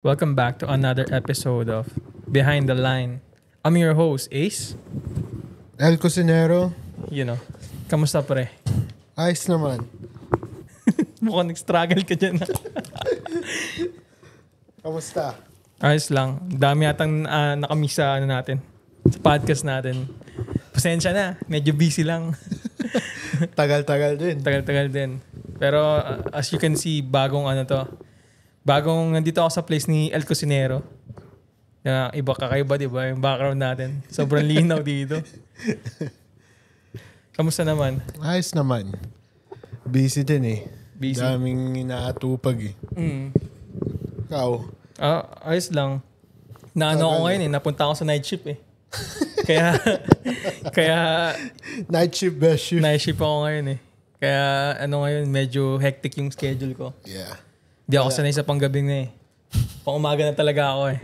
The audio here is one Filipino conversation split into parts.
Welcome back to another episode of Behind the Line. I'm your host, Ace. El Cusinero. Kamusta pre? Ayos naman. Mukhang nag-struggle ka dyan. Kamusta? Ayos lang. Dami yatang nakamiss sa natin. Sa podcast natin. Pasensya na. Medyo busy lang. Tagal-tagal din. Tagal-tagal din. Pero as you can see, bagong nandito ako sa place ni El Cusinero. Iba kakaiba, di ba? Yung background natin. Sobrang linaw dito. Kamusta naman? Ayos naman. Busy din eh. Busy. Daming inaatupag eh. Ikaw? Ayos lang. Ako ngayon eh. Napunta ako sa night shift eh. kaya Night shift, best shift. night shift ako ngayon eh. Kaya ngayon, medyo hectic yung schedule ko. Yeah. Di ako sanay sa panggabing na eh. Pang umaga na talaga ako eh.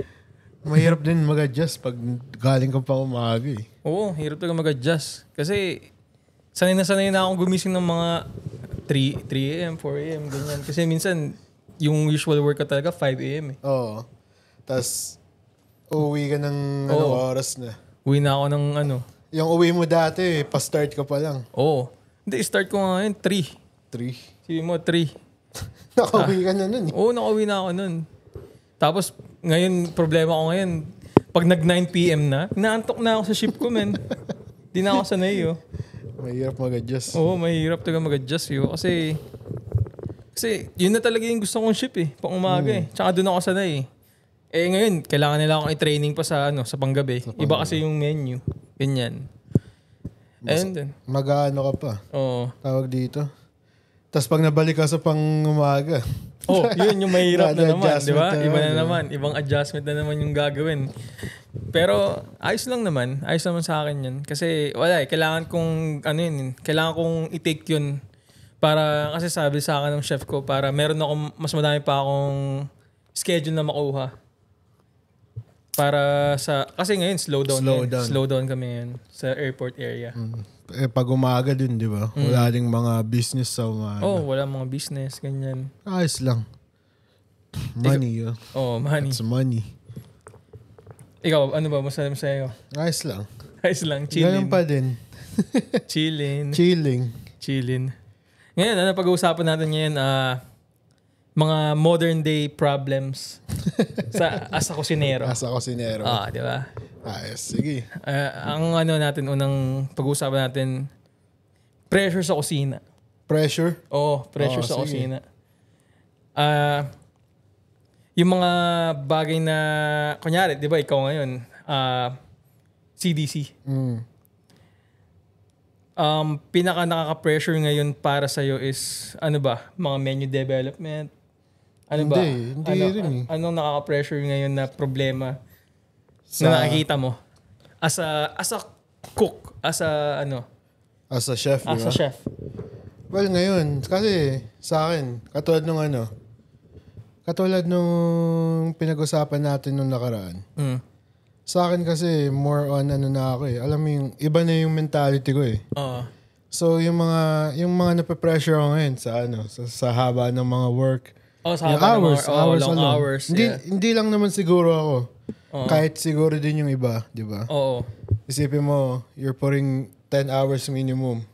Mahirap din mag-adjust pag galing ka pa umaga eh. Oo, hirap talaga mag-adjust. Kasi sanay na akong gumising ng mga 3 a.m., 4 a.m., ganyan. Kasi minsan, yung usual work ko talaga 5 a.m. eh. Oo. Tapos, uuwi ka ng oras na. Uwi na ako ng Yung uwi mo dati, pa-start ka pa lang. Oo. Hindi, start ko nga ngayon 3. 3. Sige mo, 3. Nakauwi ka na nun eh. Oo, nakauwi na ako nun. Tapos, ngayon, problema ko ngayon, pag nag 9 p.m. na, naantok na ako sa shift ko, men. Di na ako sanay, Mahirap mag-adjust. Oo, mahirap talaga mag-adjust, Kasi, yun na talaga yung gusto kong shift, pang umaga, Tsaka doon ako sanay, ngayon, kailangan nila akong i-training pa sa panggabi. Iba kasi yung menu. Ganyan. Ayun din. Mag-ano ka pa. Oo. Tawag dito. Tapos pag nabalik ka sa pang-umaga. Yun yung mahirap na naman, di ba? Adjustment Iba na naman. Ibang adjustment na naman yung gagawin. Pero ayos lang naman. Ayos naman sa akin yun. Kasi wala kailangan kong, kailangan kong i-take yun. Para, kasi sabi sa akin ng chef ko, para meron akong, mas madami pa akong schedule na makuha. Para kasi ngayon, slow down kami ngayon sa airport area. Pag umaga din, di ba? Wala ding mga business sa umaga. Wala mga business, ganyan. Ayos lang. Money, money. It's money. Ikaw, ano ba? Masaya? Ayos lang. Ayos lang, chilling. Ganun pa din. Chilling. Ngayon, pag-uusapan natin ngayon, mga modern day problems as a kusinero. Di ba? Ayos, sige. Ang unang pag-uusapan natin, pressure sa kusina. Pressure? Oo, pressure sa kusina. Yung mga bagay na, kunyari, di ba, ikaw ngayon, CDC. Pinaka nakaka-pressure ngayon para sa'yo is, mga menu development? Hindi rin. Anong nakaka-pressure ngayon na problema na nakikita mo? As a cook, as a chef, as a chef. Well, ngayon, kasi sa akin, katulad nung pinag-usapan natin nung nakaraan. Sa akin kasi, more on na ako Alam mo yung, iba na yung mentality ko So, yung mga nape-pressure ako ngayon sa haba ng mga work. Sa haba ng long hours. Hindi lang naman siguro ako. Kahit siguro din yung iba, di ba? Oo. Isipin mo, you're putting 10 hours minimum.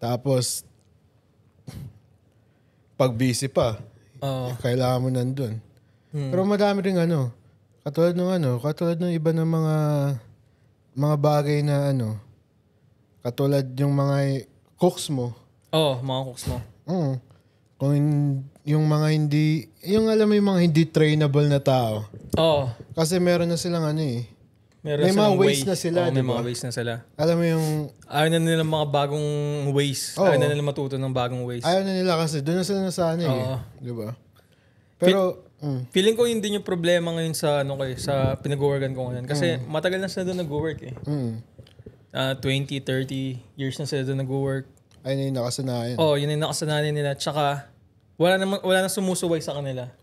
Tapos, pag busy pa, kailangan mo nandun. Pero madami rin katulad ng iba ng mga bagay na katulad yung mga cooks mo. Mga cooks mo. Kung yung mga alam mo yung mga hindi trainable na tao. Kasi meron na silang may mga ways na sila, may mga ways na sila. Alam mo yung ayaw na nila mga bagong ways. Ayaw na nila matuto ng bagong ways. Ayaw na nila kasi doon na sila nasanay di ba? Pero feeling ko yun din yung problema ngayon sa sa pinag-workan ko ngayon. Kasi matagal na sila doon nag-work 20, 30 years na sila doon nag-work. Ayun na yung nakasanayan. Yun yung nakasanayan nila. Tsaka wala na sumusuway sa kanila.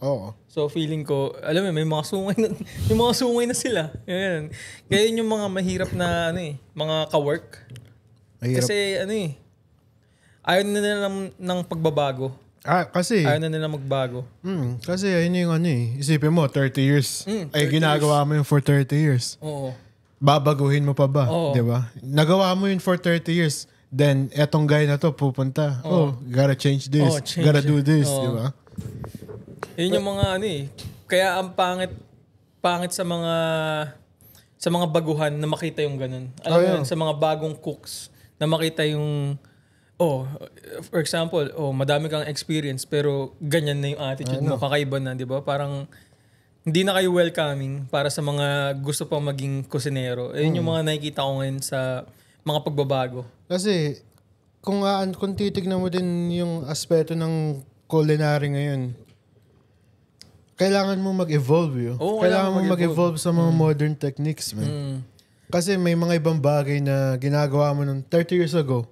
So feeling ko, alam mo, may mga sungay na sila. Yan. Kaya yun yung mga mahirap na mga ka-work. Mahirap. Kasi ayaw na nila ng pagbabago. Kasi ayaw na nila magbago. Kasi ayun yung isipin mo, 30 years. 30 ginagawa mo yun for 30 years. Oo. Babaguhin mo pa ba? Di ba? Nagawa mo yun for 30 years. Then, etong guy na to pupunta. Gotta change this. Gotta do this. Di ba? Yun yung mga Kaya ang pangit sa mga baguhan na makita yung ganun. Alam mo yun, sa mga bagong cooks na makita yung for example, madami kang experience pero ganyan na yung attitude mo, kakaiba na, di ba? Parang hindi na kayo welcoming para sa mga gusto pang maging kusinero. Ayun yung mga nakikita ko ngayon sa mga pagbabago. Kasi kung titignan mo din yung aspeto ng culinary ngayon, kailangan mo mag-evolve kailangan mo mag-evolve sa mga modern techniques, man. Kasi may mga ibang bagay na ginagawa mo nung 30 years ago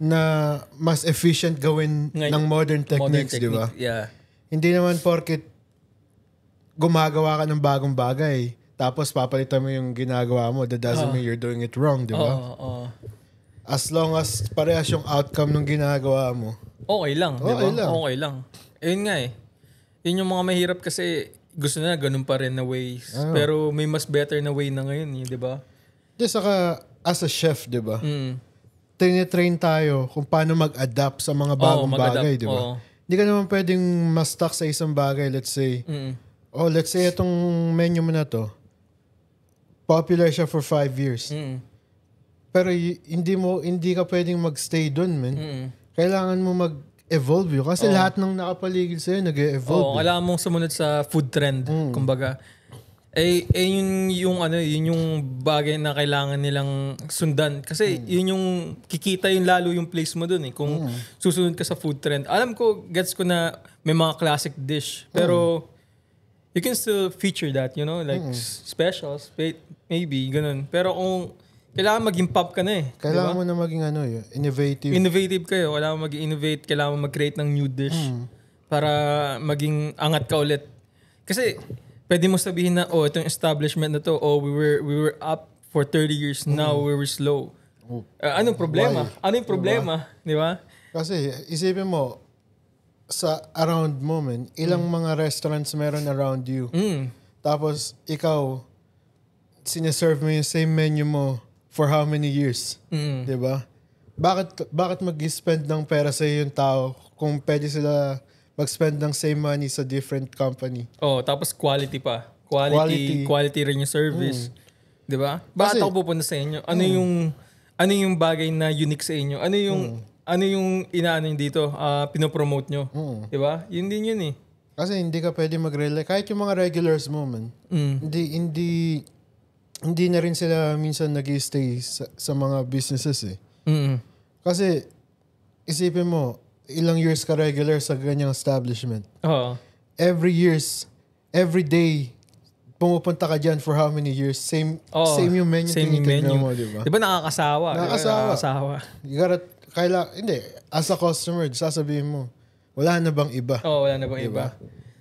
na mas efficient gawin ng modern techniques, di ba? Yeah. Hindi naman porket gumagawa ka ng bagong bagay tapos papalitan mo yung ginagawa mo, that doesn't mean you're doing it wrong, di ba? As long as parehas yung outcome ng ginagawa mo. Okay lang, di ba? Okay lang. Ayun nga Yun yung mga mahirap kasi gusto na ganun pa rin na ways. Pero may mas better na way na ngayon, di ba? Saka as a chef, di ba? Tinitrain tayo kung paano mag-adapt sa mga bagong bagay, di ba? Hindi ka naman pwedeng ma-stuck sa isang bagay, let's say. Let's say itong menu mo na to, popular siya for 5 years. Pero hindi ka pwedeng magstay dun, man. Kailangan mo mag-evolve kasi lahat ng nakapaligid sa'yo nag-evolve. Kailangan mong sumunod sa food trend, kumbaga. Yun yung bagay na kailangan nilang sundan. Kasi yun yung kikita yung lalo yung place mo dun kung susunod ka sa food trend. Alam ko, gets ko na may mga classic dish. Pero you can still feature that, like specials, maybe, ganun. Pero kung kailangan maging pop ka na Kailangan mo na maging innovative. Innovative kayo. Kailangan mo mag-innovate. Kailangan mo mag-create ng new dish para maging angat ka ulit. Kasi pwede mo sabihin na, itong establishment na to, we were up for 30 years, now we were slow. Anong problema? Why? Anong problema? Di ba? Kasi isipin mo, sa around mo, ilang mga restaurants meron around you. Tapos ikaw, sineserve mo yung same menu mo for how many years? Di ba? Bakit mag-spend ng pera sa yung tao kung pwede sila mag-spend ng same money sa different company? Tapos quality pa. Quality rin yung service. Di ba? Bakit ako pupunta sa inyo? Ano yung bagay na unique sa inyo? Ano yung inaano dito? Pinopromote nyo? Di ba? Yun din yun Kasi hindi ka pwede mag-rely. Kahit yung mga regulars mo, hindi na rin sila minsan nag-stay sa mga businesses Kasi isipin mo, ilang years ka regular sa ganyang establishment. Every day, pumupunta ka dyan for how many years? Same yung menu. Same yung menu. Mo, diba? Diba nakakasawa? Hindi. As a customer, sasabihin mo, wala na bang iba? Wala na bang iba?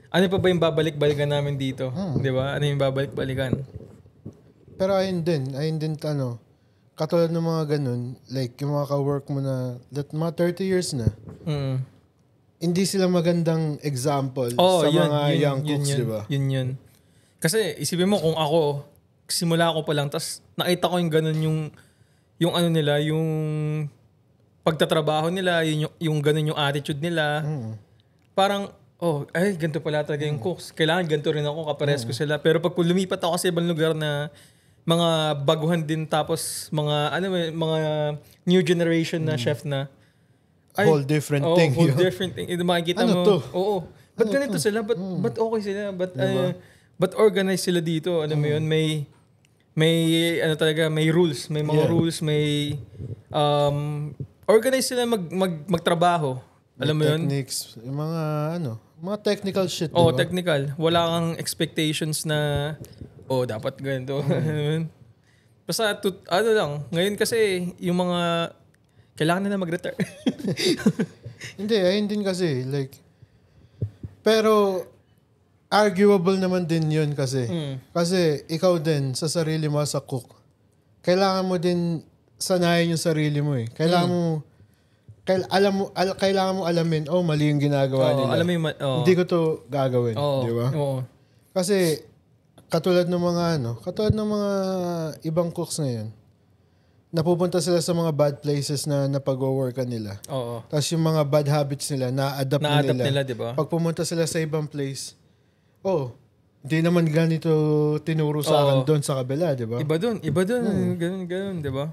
Ano pa ba yung babalik-balikan namin dito? Diba? Ano yung babalik-balikan? Pero ayun din, katulad ng mga ganun, like yung mga ka-work mo na, mga 30 years na, hindi sila magandang example sa mga young cooks, di ba? Yun. Kasi isipin mo kung ako, simula ako pa lang, tas nakita ko yung ganun yung ano nila, yung pagtatrabaho nila, yung ganun yung attitude nila. Parang, ganito pala talaga yung cooks. Kailangan ganito rin ako, kapares ko sila. Pero pag lumipat ako sa ibang lugar na mga baguhan din tapos mga new generation na chef na whole different thing. Whole different thing. Makikita mo. Ba't ganito sila? Ba't okay sila? Ba't organized sila dito? Alam mo yun? May talaga, may rules. May mga rules. May organized sila magtrabaho. Alam mo yun? Techniques. Yung mga technical shit. Technical. Wala kang expectations na dapat ganito. Basta, lang. Ngayon kasi, yung mga, kailangan na mag-retire. Hindi, ayun din kasi. Pero, arguable naman din yun kasi. Kasi, ikaw din, sa sarili mo as a cook, kailangan mo din sanayin yung sarili mo Kailangan mo kailangan mo alamin, mali yung ginagawa nila. Alam mo yung, hindi ko to gagawin. Di ba? Kasi, katulad ng mga ibang cooks ngayon, napupunta sila sa mga bad places na napag-workan nila. Tapos yung mga bad habits nila, na-adapt nila. Diba? Pag pumunta sila sa ibang place, hindi naman ganito tinuro sa akin doon sa kabila, di ba? Iba doon. Ganun, di ba?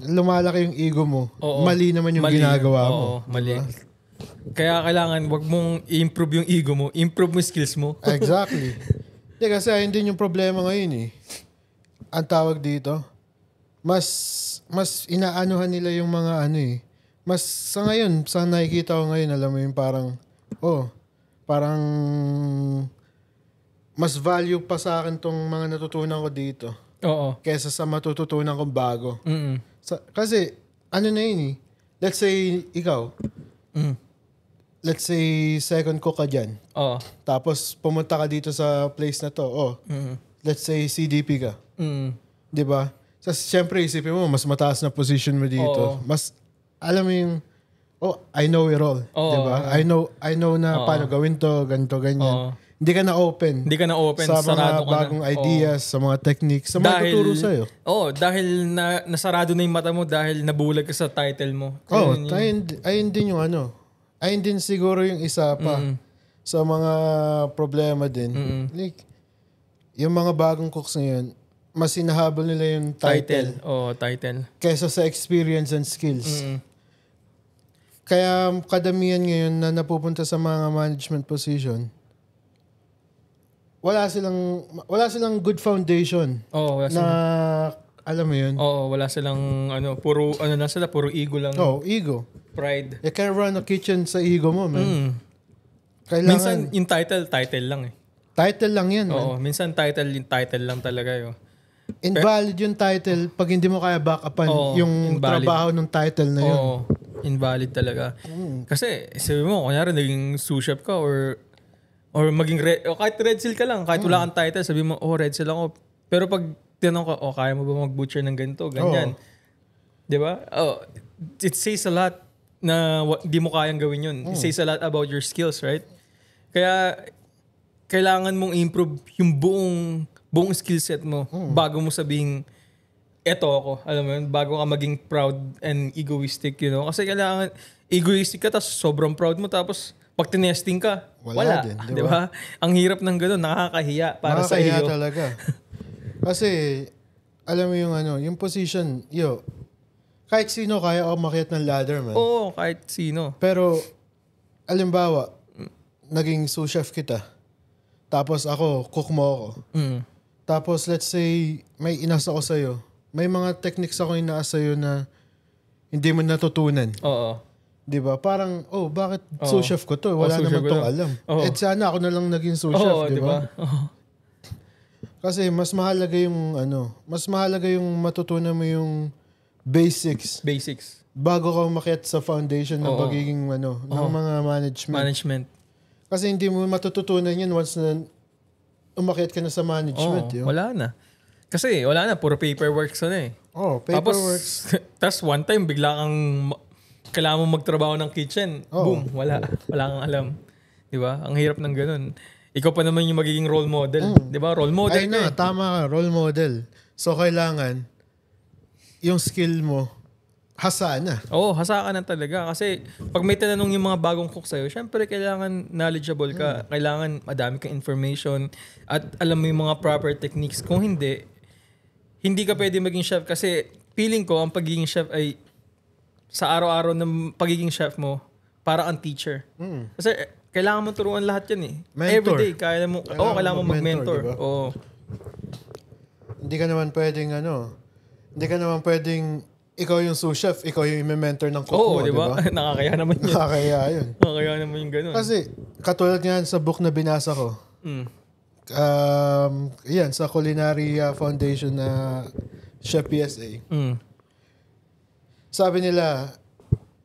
Lumalaki yung ego mo. Mali naman yung ginagawa mo. Mali. Diba? Kaya kailangan, wag mong i-improve yung ego mo. Improve mo yung skills mo. Exactly. Kasi ayun din yung problema ngayon eh. Ang tawag dito, mas inaanuhan nila yung mga mas sa ngayon, sa nakikita ko ngayon, alam mo yung parang mas value pa sa akin tong mga natutunan ko dito. Kesa sa matututunan kong bago. Kasi, na yun eh. Let's say, ikaw. Let's say, second cook ka dyan. Tapos, pumunta ka dito sa place na to. Let's say, CDP ka. Diba? So, siyempre, isipin mo, mas mataas na position mo dito. Mas, alam mo yung, I know it all. Diba? I know na paano gawin to, ganito, ganyan. Hindi ka na open. Sa mga bagong ideas, sa mga techniques, sa mga tuturo sa'yo. Dahil nasarado na yung mata mo dahil nabulag ka sa title mo. Ayun din yung ayun din siguro yung isa pa sa mga problema din. Like, yung mga bagong cooks ngayon, mas hinahabol nila yung title. Title. Kesa sa experience and skills. Kaya kadamihan ngayon na napupunta sa mga management position, wala silang good foundation. Alam mo yun? Wala silang puro ego lang. Ego. Pride. You can't run a kitchen sa ego mo, man. Minsan yung title lang eh. Title lang yan, man. Minsan title lang talaga yun. Invalid yung title pag hindi mo kaya back upan yung trabaho ng title na yun. Invalid talaga. Kasi sabi mo, kunyari naging sous chef ka or maging kahit Red Seal ka lang, kahit wala kang title, sabi mo, Red Seal ako. Pero pag tinanong ka, kaya mo ba mag-butcher ng ganito, ganyan. Di ba? It says a lot na di mo kayang gawin yun. It says a lot about your skills, right? Kaya, kailangan mong improve yung buong skill set mo bago mo sabihin, eto ako. Alam mo yun, bago ka maging proud and egoistic, you know? Kasi kailangan, egoistic ka, tapos sobrang proud mo, tapos pag tinesting ka, wala din, di ba? Ang hirap ng gano'n, nakakahiya para sa iyo. Nakakahiya talaga. Kasi, alam mo yung yung position, kahit sino kaya ako makiat ng ladder, man. Kahit sino. Pero, alimbawa, naging sous chef kita. Tapos ako, cook mo ako. Tapos, let's say, may inasa ko sa'yo. May mga techniques ako inaasa sa'yo na hindi mo natutunan. Diba? Parang, bakit sous chef ko to? Wala naman tong alam. Sana ako na lang naging sous chef, diba? Kasi mas mahalaga yung matutunan mo yung basics. Bago ka umakyat sa foundation ng pagiging ng mga management. Kasi hindi mo matututunan yun once na umakyat ka na sa management. Wala na. Kasi wala na, puro paperwork na eh. Paperwork. Tapos one time, bigla kang kailangan mo magtrabaho ng kitchen. Boom, wala kang alam. Di ba? Ang hirap ng ganun. Ikaw pa naman yung magiging role model. Di ba? Role model. Tama ka. Role model. So, kailangan yung skill mo, hasa na. Hasa ka na talaga. Kasi pag may tinanong yung mga bagong cook sa'yo, syempre kailangan knowledgeable ka. Kailangan madami kang information at alam mo yung mga proper techniques. Kung hindi ka pwede maging chef kasi feeling ko ang pagiging chef ay sa araw-araw ng pagiging chef mo, para kang teacher. Kasi kailangan mo turuan lahat yan eh. Mentor. Everyday, kailangan mo mag-mentor. Diba? Hindi ka naman pwedeng ikaw yung sous chef, ikaw yung i-mentor ng cook mo, diba? Nakakaya naman yun. Nakakaya naman yung ganun. Kasi, katulad nga sa book na binasa ko, sa Culinary Foundation na Chef PSA, sabi nila,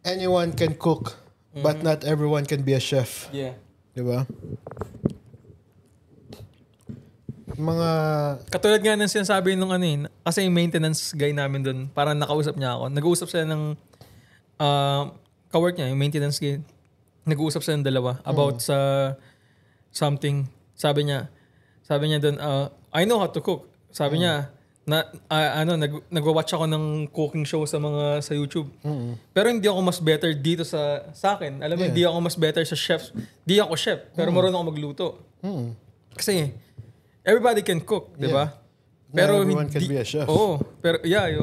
anyone can cook, but not everyone can be a chef. Yeah. Diba? Katulad nga ng sinasabi nung kasi yung maintenance guy namin doon, parang nakausap niya ako. Nag-uusap sila ng kawork niya, yung maintenance guy, nag-uusap silang dalawa about sa something. Sabi niya doon, I know how to cook. Sabi niya, nagwa-watch ako ng cooking show sa YouTube. Pero hindi ako mas better dito sa akin. Alam mo, hindi ako mas better sa chefs. Hindi ako chef, pero marunong ako magluto. Kasi everybody can cook, di ba? Pero everyone can be a chef. Oo, pero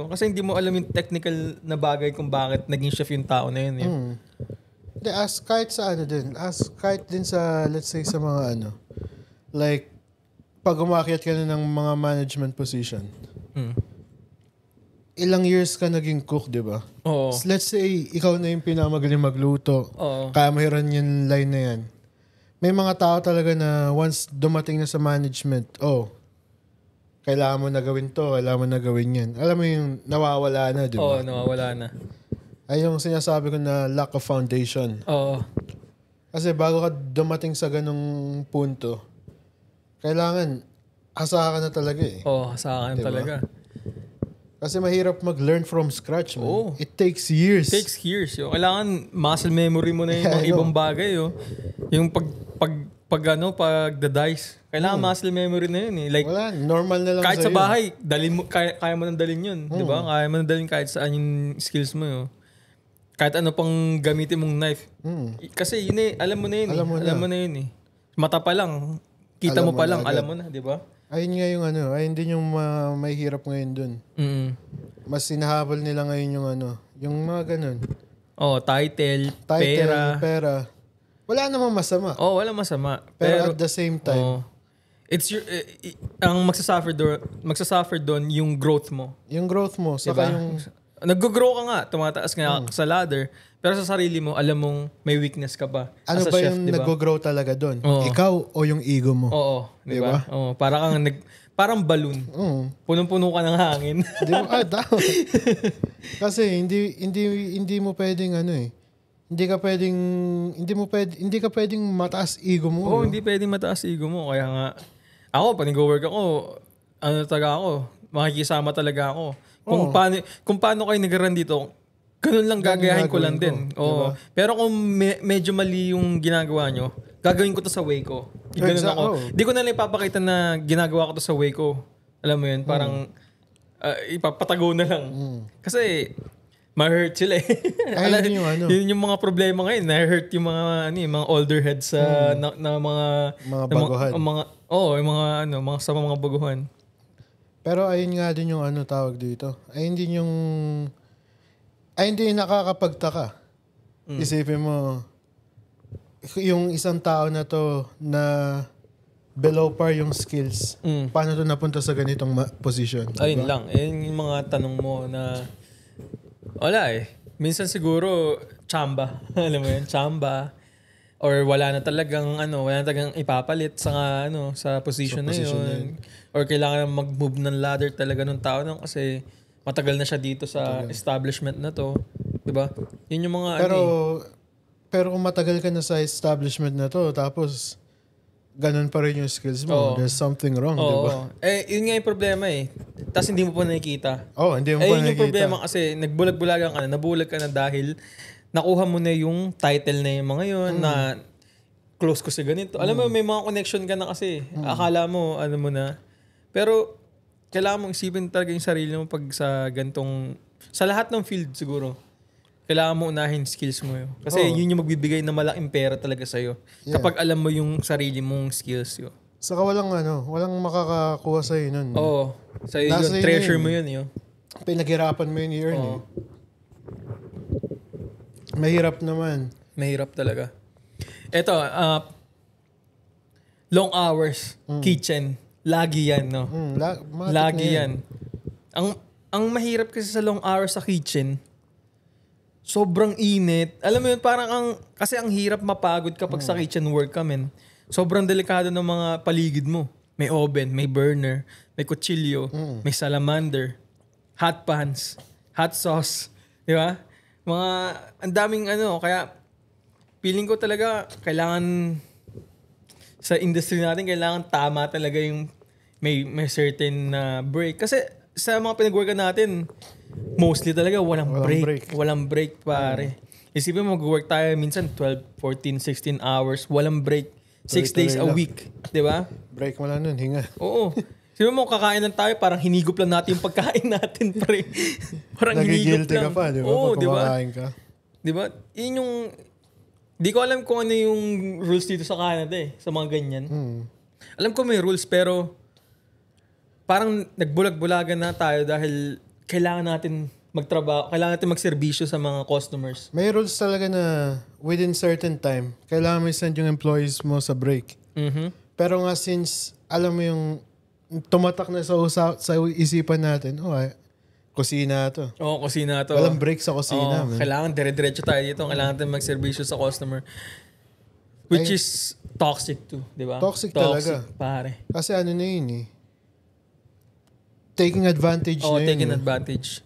kasi hindi mo alam yung technical na bagay kung bakit naging chef yung tao na yun. Kahit sa kahit din sa, let's say, sa mga like, pag umakyat ka na ng mga management position, ilang years ka naging cook, di ba? Oo. Let's say, ikaw na yung pinamagaling magluto. Kaya mo hiran yung line na yan. May mga tao talaga na once dumating na sa management, kailangan mo na gawin to, kailangan mo na gawin yan. Alam mo yung nawawala na, di ba? Oo, nawawala na. Ay yung sinasabi ko na lack of foundation. Oo. Kasi bago ka dumating sa ganung punto, kailangan hasahan ka na talaga eh. Oo, hasahan diba? Talaga. Kasi mahirap mag-learn from scratch, man. Oo. It takes years. It takes years. Kailangan muscle memory mo na yung mga ibang bagay. Yung pag-dice. Kailangan muscle memory na yun eh. Like, wala, normal na lang kahit sa bahay, kaya mo nang dalhin yun. Di ba? Kaya mo nang dalhin kahit saan yung skills mo yun. Kahit ano pang gamitin mong knife. Kasi yun eh, alam mo na yun. Alam mo na yun eh. Mata pa lang, kita mo pa lang, alam mo na, di ba? Ayun nga yung ayun din yung may hirap ngayon dun. Mas sinahabol nila ngayon yung mga ganun. Title, pera. Wala namang masama. Wala masama. Pero at the same time, it's ang magsasuffer doon yung growth mo. Yung growth mo, saka diba? yung nag-grow ka nga, tumataas nga sa ladder, pero sa sarili mo, alam mong may weakness ka pa. Ano ba chef, yung diba? Nag-grow talaga doon? Ikaw o yung ego mo? Oo, diba? Parang balloon. Punong-puno ka ng hangin. Kasi hindi mo pwedeng hindi ka pwedeng mataas ego mo. Hindi pwedeng mataas ego mo. Kaya nga, ako, pag nag-work ako, makikisama talaga ako. Kung paano kayo nag-run dito, ganun lang gagayahin ko lang din. Diba? Pero kung medyo mali yung ginagawa nyo, gagawin ko to sa way ko. Ganun ako. Di ko na lang ipapakita na ginagawa ko to sa way ko. Alam mo yun, parang ipapatago na lang. Kasi ma-hurt sila eh. Yun yung mga problema ngayon. Na-hurt yung mga older heads sa mga baguhan. Yung mga baguhan. Pero ayun nga din yung tawag dito. Ayun din nakakapagtaka. Isipin mo, yung isang tao na to na below par yung skills, paano to napunta sa ganitong position? Ayun lang. Ayun yung mga tanong mo na wala eh. Minsan siguro chamba. Alam mo yun? Chamba. Or wala na talagang ipapalit sa position na yun. Or kailangan mag-move ng ladder talaga ng tao kasi matagal na siya dito sa establishment na to. 'Di ba? Yun yung mga pero kung matagal ka na sa establishment na to tapos ganun pa rin yung skills mo, there's something wrong, 'di ba? Yun nga yung problema eh. Tapos hindi mo pa nakikita. Hindi mo pa nakikita. Yun yung problema kasi nagbulag-bulagan ka na, nabulag ka na dahil nakuha mo na yung title na yung mga yun na close ko sa ganito. Alam mo, may mga connection ka na kasi. Akala mo, mo na. Pero, kailangan mong isipin talaga yung sarili mo pag sa gantong, sa lahat ng field siguro, kailangan mo unahin skills mo yun. Kasi yun yung magbibigay na malaking pera talaga sa'yo. Yeah. Kapag alam mo yung sarili mong skills yun. Saka walang makakakuha sa'yo nun. Sa'yo yun. Treasure mo yun. Pinaghirapan mo yun i-earn eh. Mahirap naman. Mahirap talaga. Ito, long hours, kitchen. Lagi yan, no? Lagi yan. Ang mahirap kasi sa long hours sa kitchen, sobrang init. Alam mo yun, kasi ang hirap mapagod kapag sa kitchen work ka, men. Sobrang delikado ng mga paligid mo. May oven, may burner, may kutsilyo, may salamander, hot pans, hot sauce. Di ba? Ang daming kaya feeling ko talaga kailangan sa industry natin, kailangan tama talaga yung may certain break. Kasi sa mga pinag-workan natin, mostly talaga walang break. Walang break, pare. Isipin mo, mag-work tayo minsan 12, 14, 16 hours, walang break. 6 days a week. Di ba? Break mo lang nun, hinga. Oo. Isipin mo, kakain lang tayo, parang hinigop lang natin yung pagkain natin. Parang hinigop lang. Ka pa, di ba? Oo, di ba? Ka. Di ba? Yun yung... Di ko alam kung ano yung rules dito sa Canada sa mga ganyan. Alam ko may rules, pero parang nagbulag-bulagan na tayo dahil kailangan natin magtrabaho, kailangan natin magserbisyo sa mga customers. May rules talaga na within certain time, kailangan mo send yung employees mo sa break. Pero nga since, alam mo yung tumatak na sa isipan natin, kusina to. Oo, kusina to. Walang break sa kusina. Kailangan dire-diretso tayo dito. Kailangan natin magserbisyo sa customer. Which is toxic too, di ba? Toxic talaga. Pare. Kasi ano na yun taking advantage na yun. Taking advantage.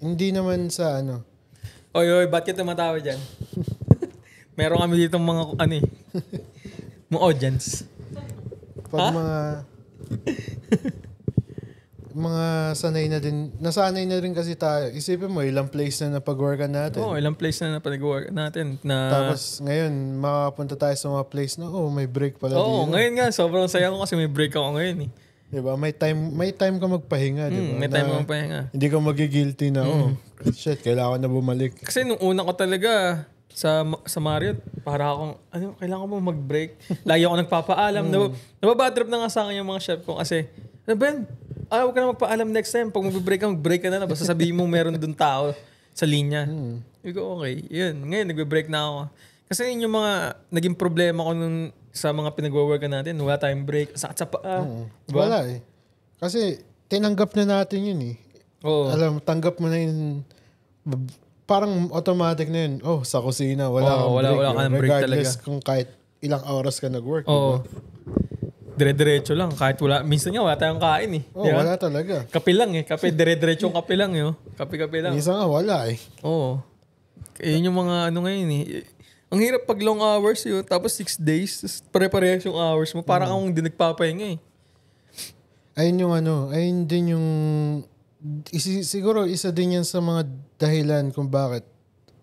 Hindi naman sa Oy, ba't ka tumatawa dyan? Meron kami dito mga, mga audience. Pag mga sanay na din, nasanay na rin kasi tayo. Isipin mo, ilang place na napag-workan natin. Ilang place na napag-workan natin. Tapos ngayon, makapunta tayo sa mga place na, may break pala dito. Ngayon nga, sobrang saya ko kasi may break ako ngayon . Diba? May time ka magpahinga, diba? May time ka magpahinga. Hindi ka magigilty na, shit, kailangan na bumalik. Kasi nung una ko talaga sa Marriott, para akong, kailangan mo mag-break. Lagi ako nagpapaalam. Nababadrop na nga sa akin yung mga chef ko kasi, Ben, huwag ka na magpaalam next time. Pag mag-break ka na. Basta sabihin mo meron dun tao sa linya. Sabi ko, okay. Yun. Ngayon, nagbe-break na ako. Kasi yun yung mga naging problema ko nung sa mga pinag-workan natin. Wala tayong break. Sakit sa paa. Diba? Wala Kasi tinanggap na natin yun Oo. Alam, tanggap mo na yun. Parang automatic na yun. Sa kusina. Wala kang break. Regardless kung kahit ilang oras ka nag-work. Oo. Dire-diretso lang. Kahit wala. Minsan nga wala tayong kain diba? Wala talaga. Kape lang Kape, dire-diretso yung kape lang Kape-kape lang. Minsan nga wala Oo. Yun yung mga ngayon Ang hirap pag long hours tapos 6 days, pare-parehas yung hours mo. Parang akong hindi nagpapahinga Ayun yung ayun din yung, siguro isa din yan sa mga dahilan kung bakit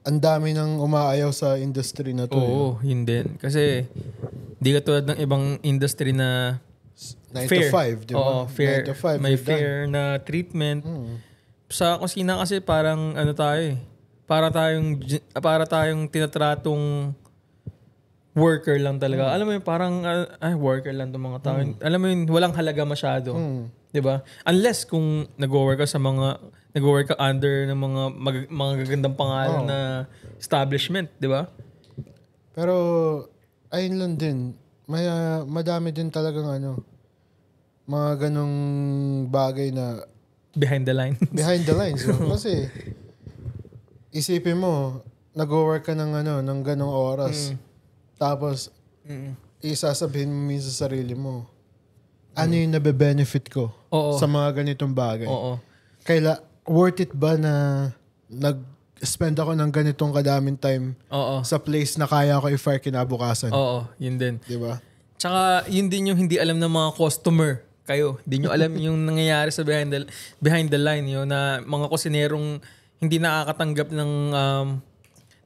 ang dami nang umaayaw sa industry na to. Oo, yun din. Kasi di katulad ng ibang industry na 9 fair. to 5, di ba? Oo, fair. 9 to 5. May fair na treatment. Sa kusina kasi parang tayo para tayong tinatratong worker lang talaga. Alam mo yun, parang worker lang tong mga tao. Alam mo yun, walang halaga masyado. 'Di ba? Unless kung nagwo-work ka under ng mga gagandang pangalan na establishment, 'di ba? Pero ayun lang din. Madami din talagang mga ganong bagay na behind the lines. Behind the lines. Kasi isipin mo, nag-work ka ng ganong oras. Tapos, isasabihin mo minsan sa sarili mo, ano yung nabe-benefit ko sa mga ganitong bagay? Worth it ba na nag-spend ako ng ganitong kadaming time sa place na kaya ko i-fire kinabukasan? Oo, yun din. Diba? Tsaka, yun din yung hindi alam ng mga customer. Kayo, hindi nyo alam yung nangyayari sa behind the line. Na mga kusinerong hindi nakakatanggap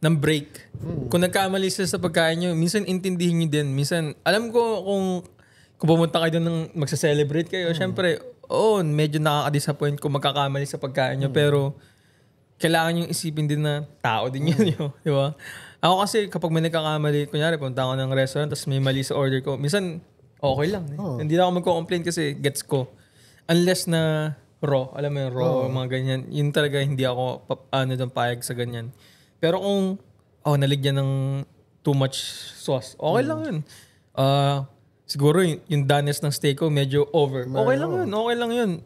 ng break. Kung nagkamali sila sa pagkain nyo, minsan intindihin nyo din. Minsan, alam ko kung pumunta kayo doon ng magsa-celebrate kayo, syempre, medyo nakaka-disappoint kung magkakamali sa pagkain nyo. Pero, kailangan nyo isipin din na tao din yun. Di ba? Ako kasi, kapag may nagkakamali, kunyari, punta ako ng restaurant, tapos may mali sa order ko, minsan, okay lang. Hindi na ako magko-complain kasi gets ko. Unless na raw, alam mo yung raw, mga ganyan, yun talaga hindi ako doon payag sa ganyan. Pero kung naligyan ng too much sauce, okay lang yun. Siguro yung doneness ng steak ko medyo over. Okay lang yun.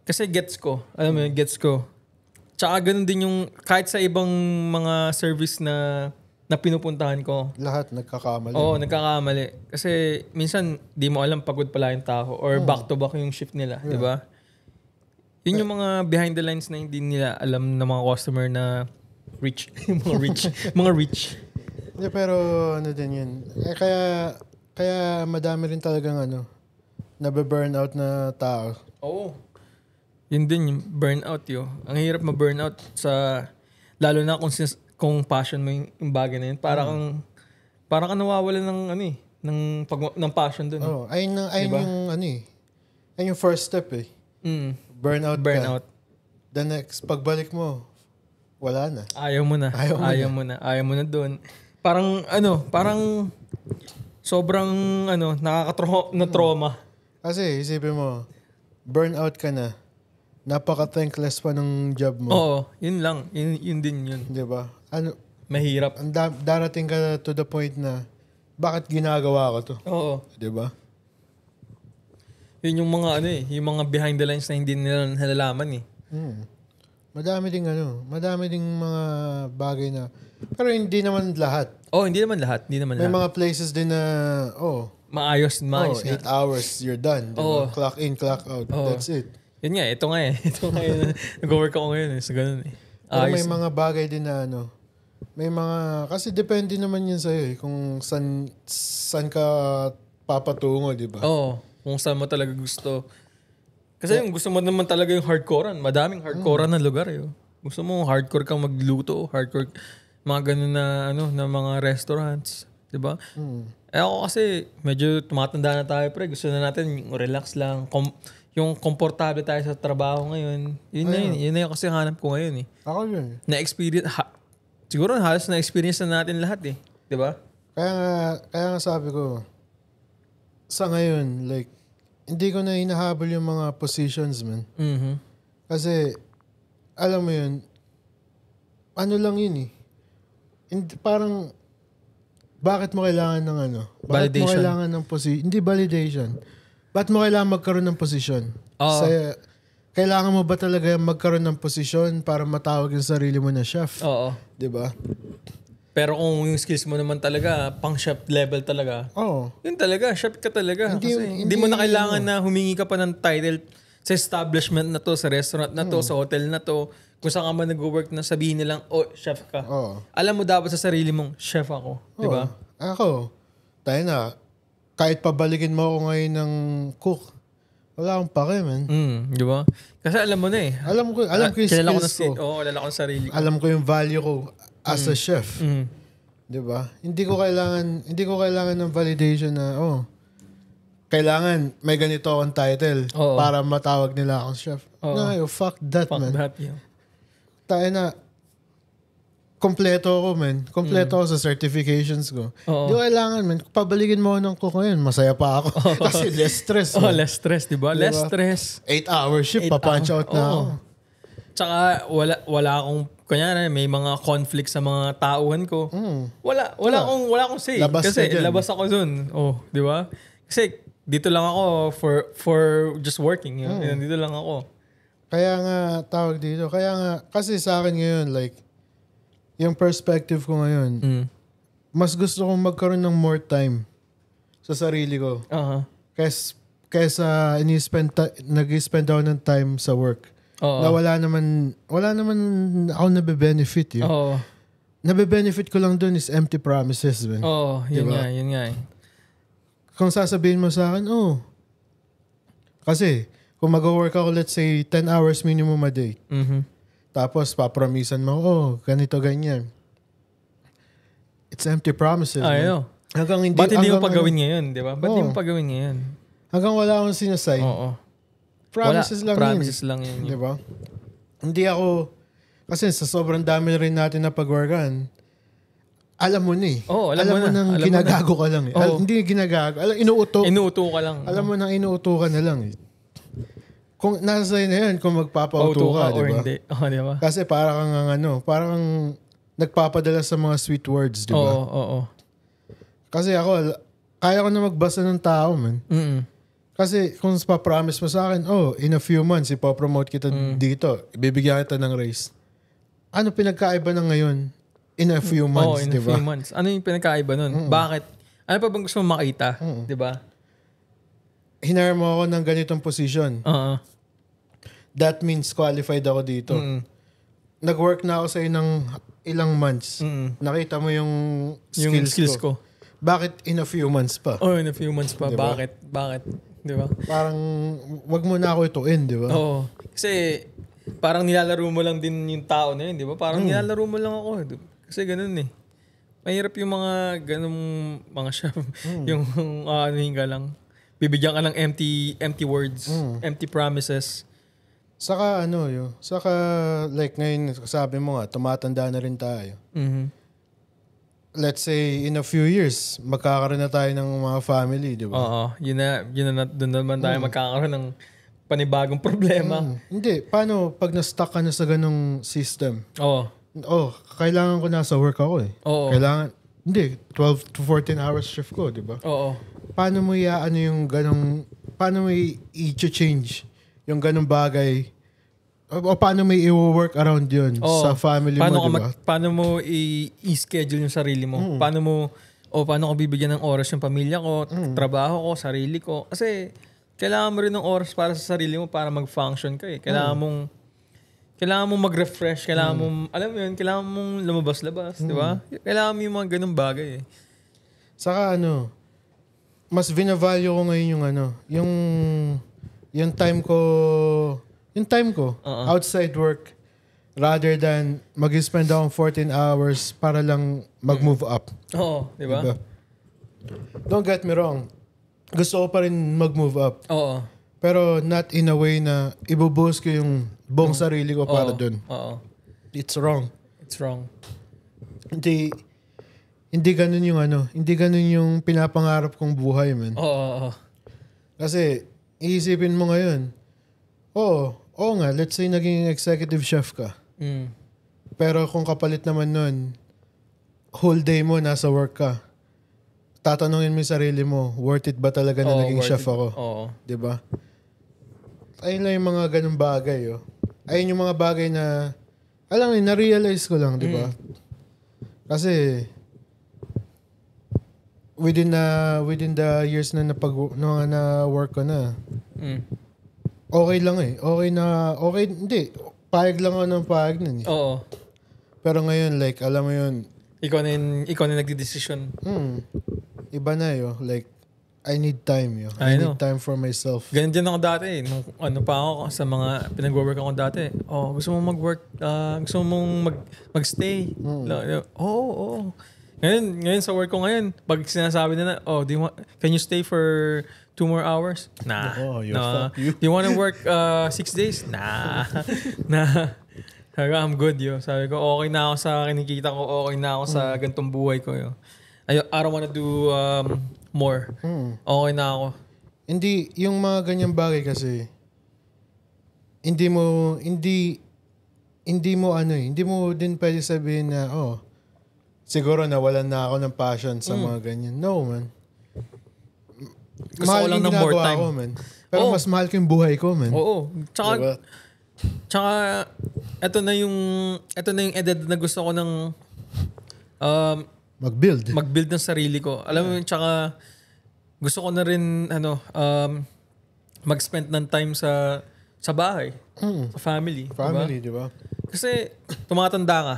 Kasi gets ko. Alam mo yun, gets ko. Tsaka ganun din yung kahit sa ibang mga service na pinupuntahan ko. Lahat nagkakamali. Oo, nagkakamali. Kasi minsan di mo alam pagod pala yung tao or back to back yung shift nila. Di ba? Yun yung mga behind the lines na hindi nila alam ng mga customer na rich. mga rich. Yeah, pero din yun. Kaya madami rin talagang nabe-burnout na tao. Oo. Yun din yung burnout yun. Ang hirap ma-burnout lalo na kung passion mo yung bagay na yun, parang kang nawawala ng ng passion dun. Ayun diba? Yung ayun yung first step eh. Burnout ka. The next, pagbalik mo, wala na. Ayaw mo na dun. Parang sobrang trauma. Kasi isipin mo, burnout ka na. Napaka-thankless pa ng job mo. Oo, yun lang. Yun din yun. Diba? Mahirap. Darating ka to the point na, bakit ginagawa ko to? Oo. Diba? Yun yung mga yung mga behind the lines na hindi nila nalalaman eh. Madami ding mga bagay na, pero hindi naman lahat. Hindi naman lahat. May mga places din na, maayos 8 hours, you're done. Diba? Clock in, clock out. That's it. Yun nga, ito nga nag-work ako ngayon so ganun eh. Pero may mga bagay din na may mga, kasi depende naman yun sa'yo eh, kung saan ka papatungo, di ba? Kung saan mo talaga gusto. Kasi yung gusto mo naman talaga yung hardcorean. Madaming hardcorean na lugar eh. Gusto mo hardcore kang magluto, hardcore, mga ganun na, na mga restaurants. Di ba? Ako kasi, medyo tumatanda na tayo pre. Gusto na natin yung relax lang. Yung komportable tayo sa trabaho ngayon. Yun na yung kasi hanap ko ngayon eh. Ako yun. Na-experience, siguro halos na-experience na natin lahat eh. Di ba? Kaya nga sabi ko, sa ngayon, like, hindi ko na hinahabol yung mga positions, man. Kasi, alam mo yun, lang yun eh. Parang, bakit mo kailangan ng Bakit validation. mo kailangan ng position? Hindi validation. Bakit mo kailangan magkaroon ng posisyon? Kailangan mo ba talaga magkaroon ng posisyon para matawag yung sarili mo na chef? Oo. Diba? Pero kung yung skills mo naman talaga, pang chef level talaga, yun talaga, chef ka talaga. Hindi mo na kailangan na humingi ka pa ng title sa establishment na to, sa restaurant na to, sa hotel na to. Kung saan ka man nag-work na sabihin nilang, chef ka. Alam mo dapat sa sarili mong, chef ako. Diba? Ako, tayo na, kahit pabalikin mo ako ngayon ng cook, wala akong pake, man. Di ba? Kasi alam mo na eh. Alam ko yung skills ko. Kilala ko ng sarili ko. Alam ko yung value ko as a chef. Di ba? Hindi ko kailangan ng validation na, kailangan may ganito akong title para matawag nila akong chef. No, fuck that, man. Fuck that, yeah. Tayo na, kompleto ako, man. Kompleto ako sa certifications ko. Hindi ko kailangan, man. Pabalikin mo ng cook ngayon, masaya pa ako. Kasi less stress. Less stress, diba? Less stress. 8-hour shift, pa-punch out na ako. Tsaka, wala akong, kunyari, may mga conflict sa mga tauhan ko. Wala akong say. Labas kasi labas ako dun. Diba? Kasi, dito lang ako for just working. Dito lang ako. Kaya nga, tawag dito. Kasi sa akin ngayon, like, yung perspective ko ngayon, mas gusto kong magkaroon ng more time sa sarili ko. Kaysa nag-spend ako ng time sa work. Na wala naman ako nabe-benefit yun. Nabe-benefit ko lang dun is empty promises. Man. Yun nga eh. Kung sasabihin mo sa akin, kasi kung mag-work ako, let's say, 10 hours minimum a day. Tapos, papromisan mo, ganito, ganyan. It's empty promises. I know. Ba't hindi mo pagawin ngayon, di ba? Ba't hindi mo pagawin ngayon? Hanggang wala akong sinasign. Promises lang yun. Di ba? Hindi ako, kasi sa sobrang dami rin natin na pag-workan, alam mo na eh. Alam mo nang ginagago ka lang eh. Hindi ginagago. Inuuto ka lang. Alam mo nang inuuto ka na lang eh. Kung nasa sa'yo na yan, kung magpapauto ka, di ba? Hindi. Diba? Kasi parang nagpapadala sa mga sweet words, di ba? Kasi ako, kaya ko na magbasa ng tao, man. Kasi kung pa-promise mo sa akin, in a few months, ipopromote kita dito, ibibigyan kita ng raise. Ano pinagkaiba na ngayon? In a few months, di ba? In a few months. Ano yung pinagkaiba nun? Bakit? Ano pa bang gusto mo makita? Di ba? Hinire mo ako ng ganitong position. That means qualified ako dito. Nag-work na ako sa ng ilang months. Nakita mo yung skills ko. Bakit in a few months pa? In a few months pa. Diba? Bakit? Di ba? Parang, wag mo na ako ituin, di ba? Kasi, parang nilalaro mo lang din yung tao na yun, di ba? Parang nilalaro mo lang ako. Kasi ganun eh. Mahirap yung mga ganung mga chef. Yung anuhin ka lang. Bibigyan ka ng empty words, empty promises. Saka saka like ngayon sabi mo nga, tumatanda na rin tayo. Let's say in a few years, magkakaroon na tayo ng mga family, di ba? Oo, yun na doon naman tayo magkakaroon ng panibagong problema. Hindi, paano pag na-stuck ka na sa ganung system? Kailangan ko nasa work ako eh. Oo. Kailangan, hindi, 12 to 14 hours shift ko, di ba? Oo. Paano mo paano mo i-change yung ganung bagay? O paano mo i-work around yun sa family mo, di ba? Paano mo i-schedule yung sarili mo? Paano ko bibigyan ng oras yung pamilya ko, trabaho ko, sarili ko? Kasi kailangan mo rin ng oras para sa sarili mo para mag-function ka eh. Kailangan mong mag-refresh, kailangan mong, alam mo yun, kailangan mong lumabas-labas, di ba? Kailangan mo yung mga ganung bagay eh. Saka mas vina-value ko ngayon yung time ko outside work rather than mag-spend akong 14 hours para lang mag-move up. Oo, di ba? Diba? Don't get me wrong. Gusto ko pa rin mag-move up. Oo. Pero not in a way na ibubuhos ko yung buong sarili ko para dun. Oo. It's wrong. It's wrong. Hindi ganun yung pinapangarap kong buhay, man. Oo. Kasi iisipin mo ngayon, oo nga, let's say naging executive chef ka. Pero kung kapalit naman nun, whole day mo nasa work ka. Tatanungin mo yung sarili mo, worth it ba talaga na naging chef ako? Oo. Diba? Ayun lang yung mga ganung bagay. Ayun yung mga bagay na, alam mo, na-realize ko lang, diba? Kasi, within the years na na-work ko na, okay lang eh. Hindi. Payag lang ako ng payag nun eh. Oo. Pero ngayon, like, alam mo yun, ikaw na nagdi-decision. Iba na like, I need time I need time for myself. Ganyan din ako dati. Nung pa ako sa mga pinag-work ako dati. Gusto mong mag-work, gusto mong mag-stay. Oo. Ngayon sa work ko ngayon, pag sinasabi na, can you stay for 2 more hours? Nah. Fuck you. Do you want to work 6 days? Nah. I'm good, Sabi ko, okay na ako sa kinikita ko, okay na ako sa gantong buhay ko, I don't wanna do more. Okay na ako. Hindi, yung mga ganyang bagay kasi, hindi mo din pwede sabihin na, siguro nawalan na ako ng passion sa mga ganyan. No, man. Gusto ko lang ng more time. Ko, man. Pero mas mahal ko yung buhay ko, man. Oo. Tsaka, ito na yung edad na gusto ko ng mag-build ng sarili ko. Alam mo, tsaka gusto ko na rin mag-spend ng time sa bahay, sa family. Family, di ba? Kasi tumatanda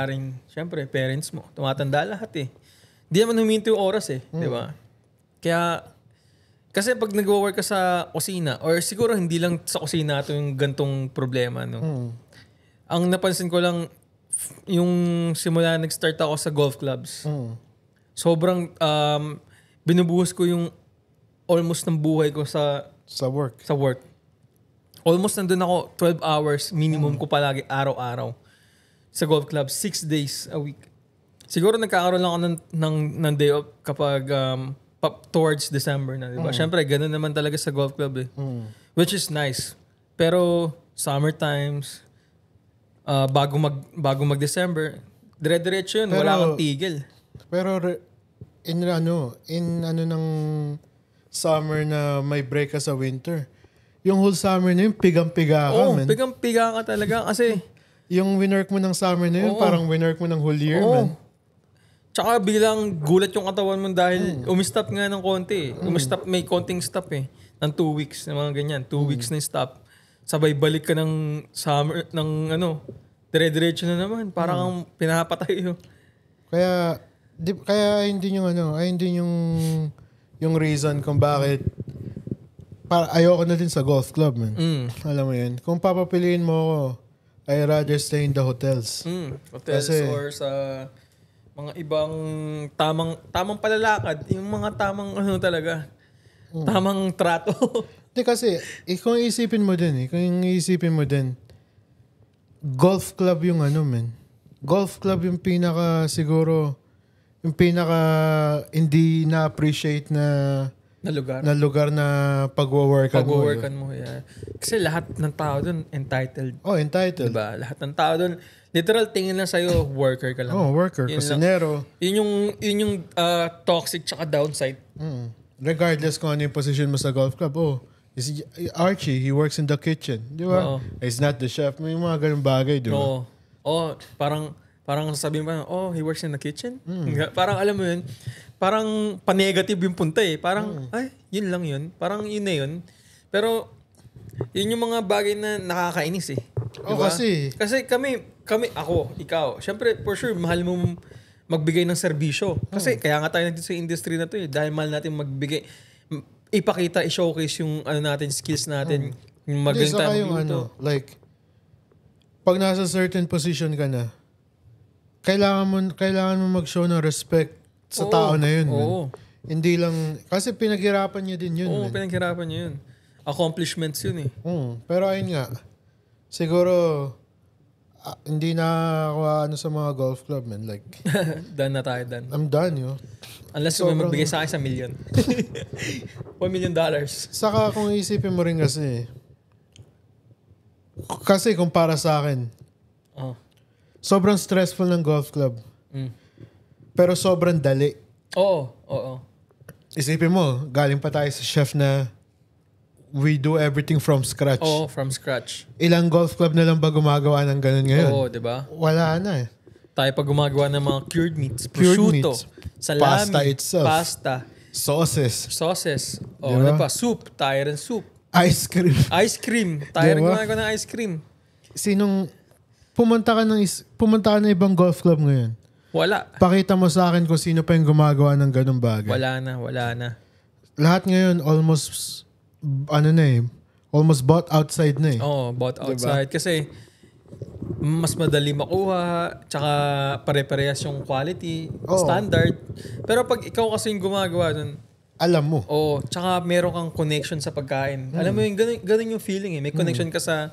rin, syempre, parents mo. Tumatanda lahat eh. Di naman huminto yung oras eh, di ba? Kaya, kasi pag nag-work ka sa kusina, or siguro hindi lang sa kusina ito yung gantong problema, no? Ang napansin ko lang, yung simula nag-start ako sa golf clubs, sobrang binubuhos ko yung almost ng buhay ko sa work. Almost nandun ako 12 hours minimum ko palagi araw-araw sa golf club, 6 days a week. Siguro nagkakaroon lang ako ng day off kapag towards December na, diba? Siyempre, ganun naman talaga sa golf club eh. Which is nice. Pero summer times, bago mag-December, dire-diretso yun. Wala kang tigil. Pero in ng summer na may break ka sa winter, yung whole summer na yun, pigang-piga ka, man. Pigang-piga ka talaga kasi yung winwork mo ng summer na yun, parang winwork mo ng whole year, man. Tsaka biglang gulat yung katawan mo dahil umistop nga ng konti. May konting stop eh. Ng 2 weeks, ng mga ganyan. 2 weeks na stop. Sabay balik ka ng summer, dire-diretso na naman. Parang kang pinapatay yun. Kaya hindi yung reason kung bakit ayoko na din sa golf club, man. Alam mo yun. Kung papapiliin mo ako, I rather stay in the hotels. Hotels or sa mga ibang tamang palalakad, yung mga tamang talaga, tamang trato. Hindi kasi, kung iisipin mo din, golf club yung golf club yung siguro, yung hindi na-appreciate na lugar na pag-workan mo. Yeah. Kasi lahat ng tao doon entitled. Entitled. Diba? Lahat ng tao doon, literal tingin lang sa'yo, worker ka lang. Worker, kusinero. Yun yung toxic tsaka downside. Regardless kung ano yung position mo sa golf club. Archie, he works in the kitchen. Di ba? He's not the chef. May mga ganung bagay, di ba? Parang sasabihin pa, he works in the kitchen? Parang alam mo yun, parang pa-negative yung punta eh. Parang, yun lang yun. Parang yun na yun. Pero, yun yung mga bagay na nakakainis eh. Diba? Kasi ako, ikaw, syempre, for sure, mahal mo magbigay ng serbisyo. Kasi kaya nga tayo nandito sa industry na to eh. Dahil mahal natin ipakita, i-showcase yung natin, skills natin. Yung magaling tayo magluto. Pag nasa certain position ka na, kailangan mo mag-show ng respect sa tao na yun. Hindi lang, kasi pinaghirapan niya din yun. Pinaghirapan niya yun. Accomplishments yun eh. Pero ayun nga, siguro, hindi na ako sa mga golf club, man. Done na tayo, done. I'm done, yo. Unless may magbigay sa akin sa $1 million. $1 million. Saka kung isipin mo rin kasi kung para sa akin, sobrang stressful ng golf club. Pero sobrang dali. Oo. Isipin mo, galing pa tayo sa chef na we do everything from scratch. From scratch. Ilang golf club na lang ba gumagawa ng ganun ngayon? Diba? Wala na eh. Tayo pa gumagawa ng mga cured meats, prosciutto, salami, pasta itself, sauces. Diba? Ano pa? Soup, tayo rin soup. Ice cream. Tayo rin gumagawa ng ice cream. Pumunta ka ng ibang golf club ngayon? Wala. Pakita mo sa akin kung sino pa yung gumagawa ng ganung bagay. Wala na. Lahat ngayon almost bought outside na eh. Bought outside. Diba? Kasi mas madali makuha, tsaka pare-parehas yung quality, standard. Pero pag ikaw kasi yung gumagawa dun, alam mo. Tsaka meron kang connection sa pagkain. Alam mo yung ganun yung feeling eh. May connection ka sa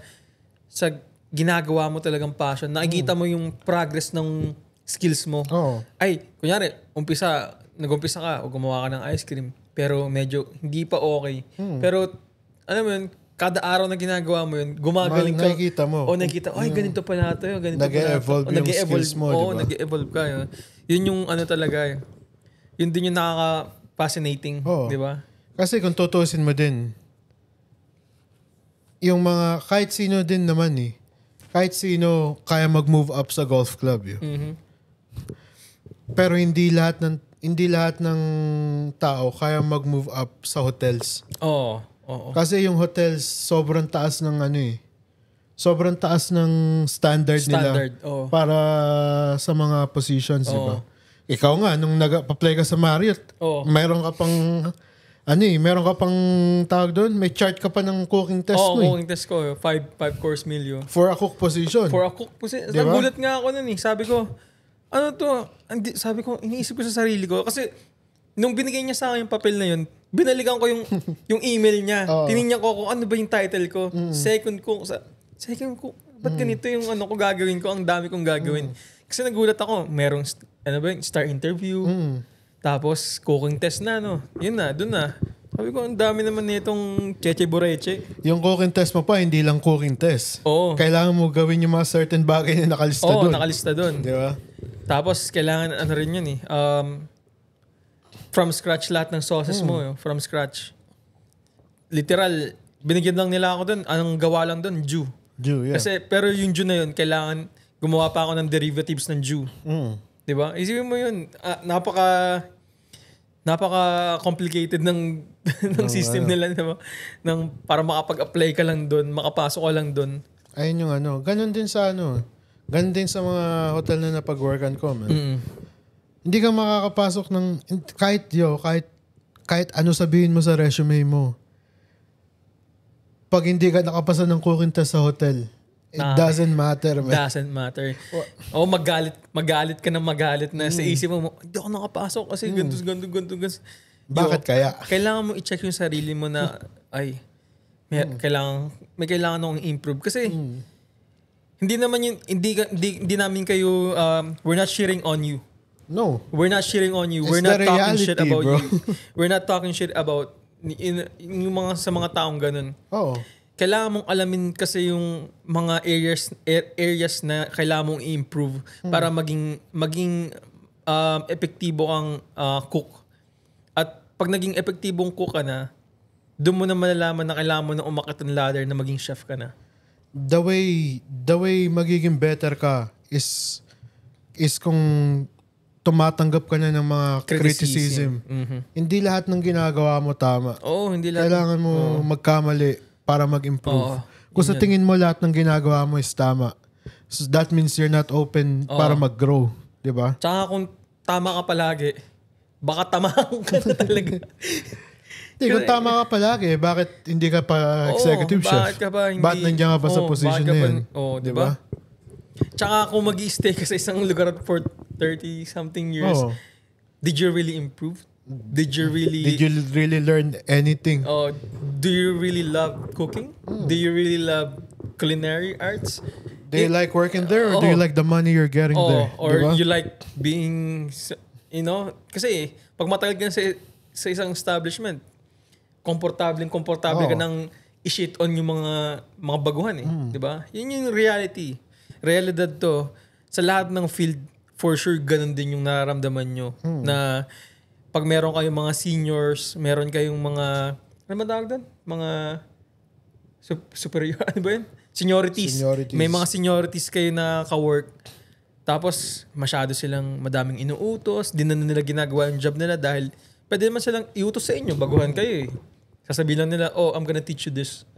ginagawa mo talagang passion. Nakikita mo yung progress ng skills mo. Kunyari, nag-umpisa ka o gumawa ka ng ice cream, pero medyo hindi pa okay. Pero, alam mo yun, kada araw na ginagawa mo yun, gumagaling ka. Nakikita mo. Nakikita, ganito pala ito. Nag-e-evolve yung skills mo, diba? Nag-e-evolve ka. Yun yung talaga. Yun din yung nakaka-fascinating. Diba? Kasi kung tutusin mo din, yung mga, kahit sino din naman eh, kahit sino kaya mag-move up sa golf club yun. Pero hindi lahat ng tao kaya mag-move up sa hotels. Kasi yung hotels sobrang taas ng sobrang taas ng standard nila para sa mga positions, diba? Ikaw nga nung nag-apply ka sa Marriott, meron ka pang tawag doon, may chart ka pa ng cooking test mo. Cooking test ko, 5-course meal yun. For a cook position. Diba? Nagulat nga ako nun eh. Sabi ko, sabi ko, iniisip ko sa sarili ko. Kasi, nung binigay niya sa akin yung papel na yun, binalikan ko yung email niya. Tinignan ko kung ano ba yung title ko. Second ko, ba't ganito yung ko gagawin ko? Ang dami kong gagawin. Kasi nagulat ako, merong, star interview. Tapos, cooking test na, Yun na, dun na. Sabi ko, ang dami naman nitong cheche bureche. Yung cooking test mo pa, hindi lang cooking test. Kailangan mo gawin yung mga certain bagay na nakalista doon. Nakalista doon. Di ba? Tapos, kailangan, rin yun eh. From scratch lahat ng sauces mo. From scratch. Literal, binigyan lang nila ako doon. Anong gawa lang doon? Jus. Yeah. Kasi, pero yung jus na yun, kailangan gumawa pa ako ng derivatives ng jus. Diba? Isipin mo yun, napaka-complicated ng system nila, diba? Para makapag-apply ka lang doon, makapasok ka lang doon. Ayun yung Ganon din sa ganon din sa mga hotel na napag-workan ko, man. Hindi ka makakapasok ng, kahit ano sabihin mo sa resume mo. Pag hindi ka nakapasa ng cooking test sa hotel, It doesn't matter, man. Doesn't matter. O magalit ka na magalit na sa isip mo, hindi ako nakapasok kasi ganito. Bakit kaya? Kailangan mo i-check yung sarili mo na, ay, may kailangan akong improve. Kasi, hindi naman yun, hindi namin kayo, we're not cheering on you. No. We're not cheering on you. It's We're not talking reality, shit about bro. you. We're not talking shit about yung sa mga taong ganun. Oo. Kailangan mong alamin kasi yung mga areas na kailangan mong i-improve para maging epektibo kang cook. At pag naging epektibong cook ka na, doon mo na malalaman na kailangan mo na umakyat ng ladder na maging chef ka na. The way magiging better ka is kung tumatanggap ka na ng mga criticism. Hindi lahat ng ginagawa mo tama. Hindi lahat. Kailangan mo magkamali para mag-improve. Kung sa tingin mo lahat ng ginagawa mo is tama, so that means you're not open para mag-grow. Diba? Tsaka kung tama ka palagi, baka tamaan ka na talaga. Kung tama ka palagi, bakit hindi ka pa executive chef? Bakit ka ba hindi? Bakit nandiyan ka pa sa position na yun? Diba? Tsaka kung mag-i-stay ka sa isang lugar for 30-something years, did you really improve? Did you really learn anything? Do you really love cooking? Do you really love culinary arts? Do you like working there or do you like the money you're getting there? Or you like being, kasi pag matagal ka sa isang establishment, komportable ka nang i-shit on yung mga baguhan di ba? Yun yung reality. Realidad to. Sa lahat ng field, for sure, ganun din yung nararamdaman nyo. Na pag meron kayong mga seniors, meron kayong mga, ano ba tawag doon? Mga superior, ano ba yun? Seniorities. May mga seniorities kayo na ka-work. Tapos, masyado silang madaming inuutos. Di na nila ginagawa yung job nila dahil pwede naman silang iutos sa inyo. Baguhan kayo Sasabihin lang nila, I'm gonna teach you this.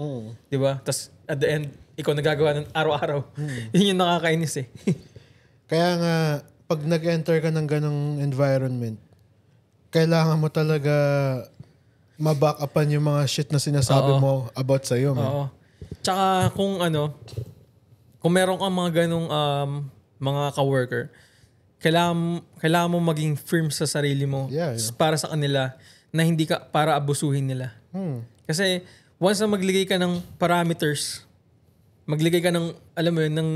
Diba? Tapos, at the end, ikaw nagagawa ng araw-araw. Yun yung nakakainis Kaya nga, pag nag-enter ka ng ganong environment, kailangan mo talaga ma-back upan yung mga shit na sinasabi mo about sa'yo. Man. Tsaka kung meron kang mga ganong mga ka-worker, kailangan mo maging firm sa sarili mo para sa kanila na hindi ka para abusuhin nila. Kasi once na magligay ka ng parameters, magligay ka ng, alam mo yun, ng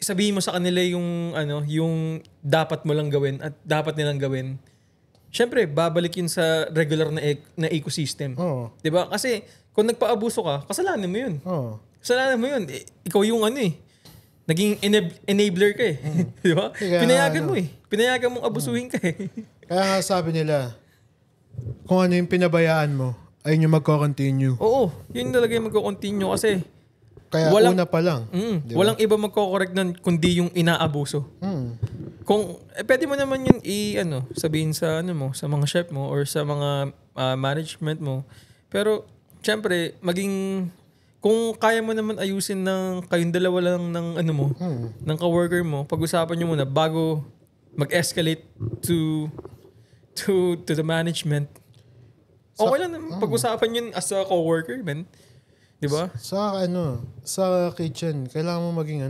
sabihin mo sa kanila yung dapat mo lang gawin at dapat nilang gawin. Syempre, babalik yun sa regular na ecosystem. Diba? Kasi kung nagpaabuso ka, kasalanan mo yun. Kasalanan mo yun. Ikaw yung naging enabler ka Diba? Pinayagan mo Pinayagan mong abusuhin ka Kaya nga sabi nila, kung ano yung pinabayaan mo, ayun yung magko-continue. Yun talaga yung magko-continue kasi kaya una pa lang. Diba? Walang iba magko-correct nun kundi yung inaabuso. Kung pwede mo naman yun sabihin sa sa mga chef mo or sa mga management mo. Pero syempre, kung kaya mo naman ayusin ng kayong dalawa lang ng ng ka-worker mo, pag-usapan niyo muna bago mag-escalate to the management. Okay lang pag-usapan yun as a co-worker, man. Diba? Sa kitchen, kailangan mo maging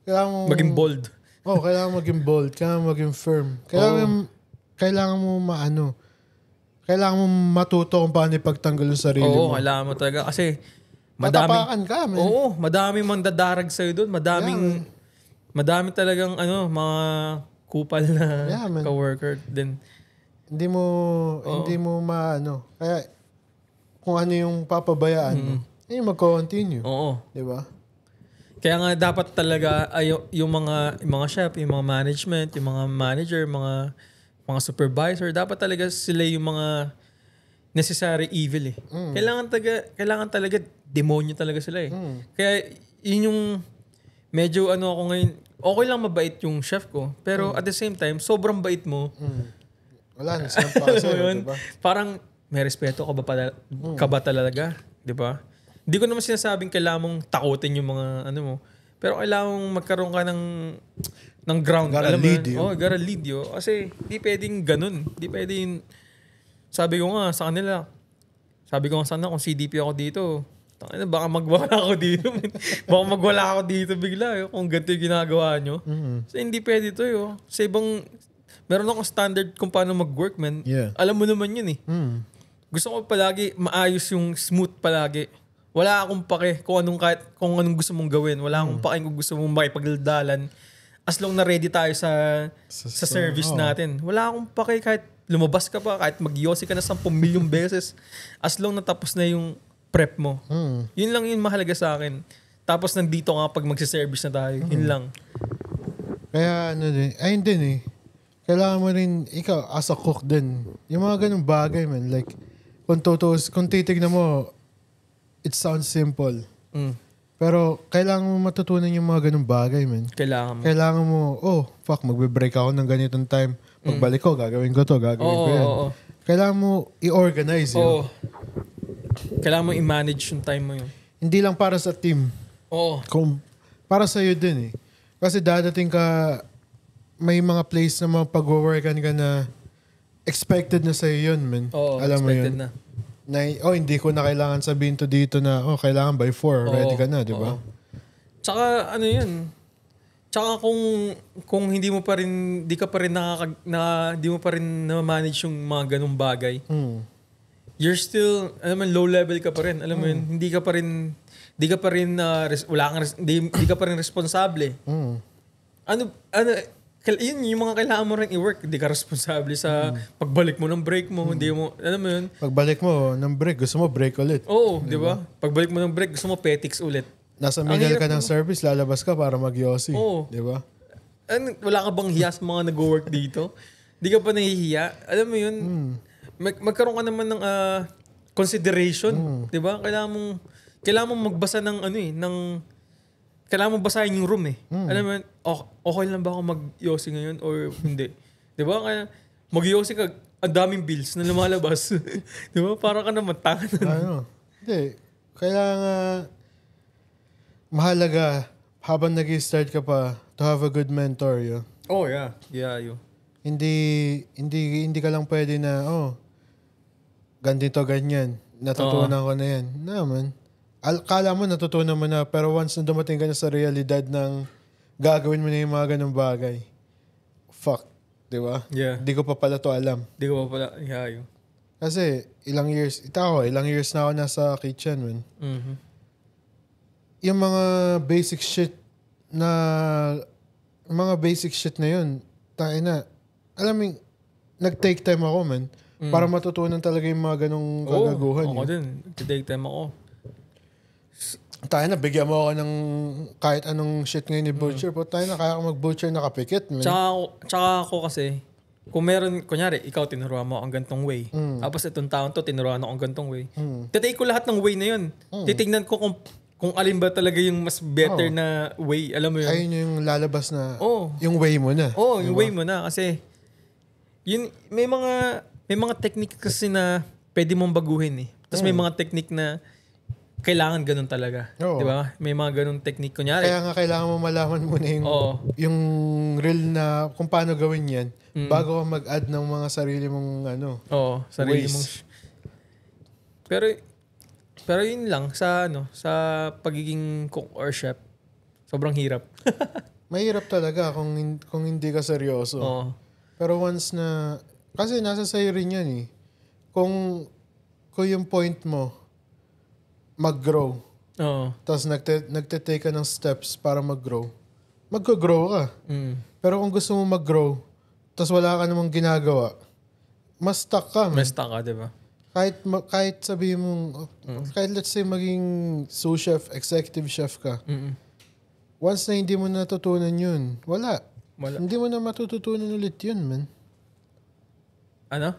Kailangan mo maging bold. Kailangan maging bold, kailangan maging firm. Kailangan mo kailangan mo matuto kung paano ipagtanggol yung sarili mo. Kailangan mo talaga kasi matapakan ka, man. Madaming mandadarag sa'yo doon. Madami talagang mga kupal na ka-worker din. Hindi mo kaya kung ano yung papabayaan mo, yung mag-continue. Diba? Kaya nga dapat talaga yung mga chef, yung mga management, yung mga manager, mga supervisor, dapat talaga sila yung mga necessary evil Kailangan talaga demonyo talaga sila Kaya yun yung medyo ako ngayon, okay lang mabait yung chef ko, pero at the same time, sobrang bait mo. Wala na silang pakasaya, diba? Parang may respeto ka ba talaga, di ba? Hindi ko naman sinasabing kailangan mong takutin yung mga mo. Pero kailangan mong magkaroon ka ng ground. Gotta lead you. Gotta lead you. Kasi di pwedeng ganun. Di pwedeng, sabi ko nga sa kanila kung CDP ako dito, Tangina, baka magwala ako dito. Baka magwala ako dito bigla kung ganito yung ginagawa nyo. So, hindi pwede to Sa ibang, meron akong standard kung paano mag-work, man. Yeah. Alam mo naman yun Gusto ko palagi maayos yung smooth palagi. Wala akong pake kung anong gusto mong gawin. Wala akong pake kung gusto mong makipagdalan. As long na ready tayo sa service natin. Wala akong pake kahit lumabas ka pa, kahit mag-yosi ka na 10 milyong beses. As long na tapos na yung prep mo. Yun lang yung mahalaga sa akin. Tapos nandito nga pag magsiservice na tayo. Yun lang. Kaya ayun din kailangan mo rin, ikaw as a cook din, yung mga ganung bagay man, like, kung titignan mo, it sounds simple. Pero kailangan mo matutunan yung mga ganung bagay man. Kailangan mo, magbe-break ako ng ganitong time. Pagbalik ko, gagawin ko to, gagawin ko yan. Kailangan mo i-organize yun. Kailangan mo i-manage yung time mo yun. Hindi lang para sa team. Para sa'yo din Kasi dadating ka, may mga place na mga pag-workan ka na expected na sa'yo yun, man. Alam mo yun? Hindi ko na kailangan sabihin to dito na, kailangan by 4, ready ka na, di ba? Tsaka, tsaka kung hindi mo pa rin, di mo pa rin na-manage yung mga ganung bagay, you're still, low level ka pa rin. Alam mo yun, hindi ka pa rin responsable. Yun yung mga kailangan mo rin i-work. Hindi ka responsable sa pagbalik mo ng break mo. Hindi mo, alam mo yun? Pagbalik mo ng break, gusto mo break ulit. Di ba? Pagbalik mo ng break, gusto mo petics ulit. Nasa middle ka ng service, lalabas ka para mag-yosi. Di ba? Wala ka bang hiya sa mga nag-work dito? Di ka pa nahihiya? Alam mo yun? Magkaroon ka naman ng consideration. Di ba? Kailangan mong magbasa ng kailangan mong basahin yung room Alam mo yun, okay lang ba ako mag-yosi ngayon or hindi? Di ba? Kaya mag-yosi ka, ang daming bills na lumalabas. Di ba? Para ka naman tangan. Hindi. Kailangan mahalaga habang nag-start ka pa to have a good mentor. Yeah, yun. Hindi ka lang pwede na, ganito, ganyan. Natutunan ko na yan. Naman. Kala mo natutunan mo na, pero once na dumating ka na sa realidad ng gagawin mo na yung mga ganung bagay, fuck, di ba? Yeah. Di ko pa pala to alam. Di ko pa pala, yun. Kasi ilang years na ako nasa kitchen, man. Yung mga basic shit na yun, tayo na, alam mo, nag-take time ako, man, para matutunan talaga yung mga ganung kagaguhan. Ako din, nag-take time ako. Tayo na, bigyan mo ako ng kahit anong shit ngayon ni Butcher. Tayo na, kaya ako mag-Butcher nakapikit. Tsaka ako kasi, kung meron, kunyari, ikaw tinuruan mo ang gantong way. Tapos itong taon to, tinuruan ako ang gantong way. Tatake ko lahat ng way na yun. Titignan ko kung alin ba talaga yung mas better na way. Alam mo yun? Ayun yung lalabas na, yung way mo na. Yung way mo na. Kasi, yun, may mga technique kasi na pwede mong baguhin Tapos may mga technique na kailangan ganun talaga. Di ba? May mga ganung technique. Kunyari. Kaya nga kailangan mo malaman muna yung real na kung paano gawin yan bago ka mag-add ng mga sarili mong sarili ways. mong pero yun lang sa pagiging cook or chef. Sobrang hirap. Mahirap talaga kung hindi ka seryoso. Pero once na kasi nasa sa'yo rin yan Kung yung point mo mag-grow. Tapos nagte-take ka ng steps para mag-grow. Mag-grow ka. Pero kung gusto mo mag-grow, tapos wala ka namang ginagawa, mas stuck ka. Mas stuck ka, diba? Kahit sabihin mo, kahit let's say maging sous chef, executive chef ka, once na hindi mo natutunan yun, wala. Hindi mo na matututunan ulit yun, man. Ano?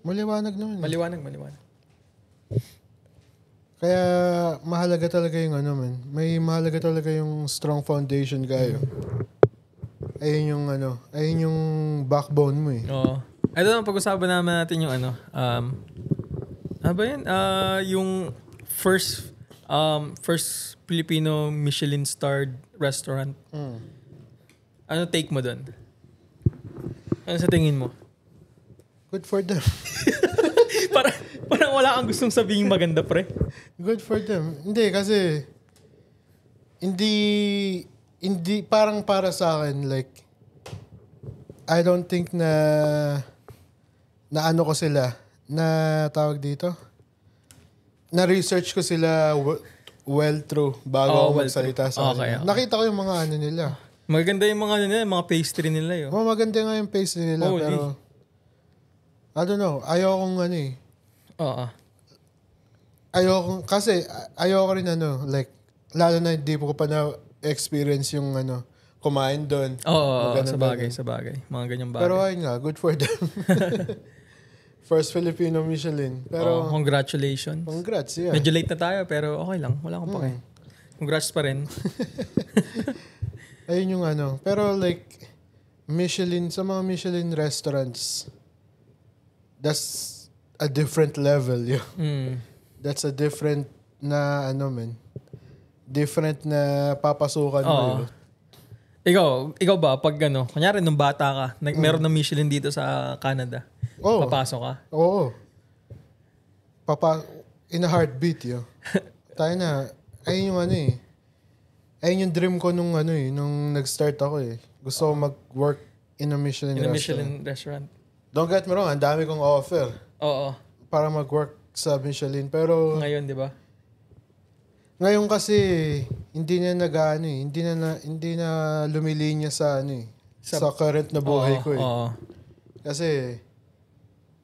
Maliwanag naman. Maliwanag. Kaya mahalaga talaga yung may mahalaga talaga yung strong foundation kayo. Ayun yung backbone mo Ito lang pag-usapan naman natin yung ano ba yan? Yung first Filipino Michelin starred restaurant. Ano take mo doon? Ano sa tingin mo? Good for them. Parang wala kang gustong sabihin maganda, pre. Good for them. Hindi, kasi hindi parang para sa akin, like, I don't think na ano ko sila, na tawag dito, na research ko sila well through bago ako magsalita sa kanila. Nakita ko yung mga ano nila. Maganda yung mga ano nila, mga pastry nila yun. Maganda nga yung pastry nila, pero I don't know, ayokong ano eh. Ayoko rin ano, like, lalo na hindi ko pa na-experience yung ano, kumain doon. Sa bagay. Mga ganyang bagay. Pero ayun nga, good for them. First Filipino Michelin. Pero congratulations. Congrats, yeah. Medyo late na tayo, pero okay lang. Wala akong pake. Congrats pa rin. Ayun yung ano. Pero like, Michelin, sa mga Michelin restaurants, that's a different level. That's a different na ano man. Different na papasukan mo. Ikaw ba, pag ano, kunyari nung bata ka, meron ng Michelin dito sa Canada, papasok ka? Oo. In a heartbeat, yo. Tayo na, ayun yung ano eh. Ayun yung dream ko nung ano eh, nung nag-start ako eh. Gusto ko mag-work in a Michelin restaurant. Don't get me wrong, ang dami kong offer. Oo. Para mag-work sa Michelin, pero ngayon, di ba? Ngayon kasi hindi na nag-ano eh, hindi na lumilinya sa ano eh, sa current na buhay ko eh. Kasi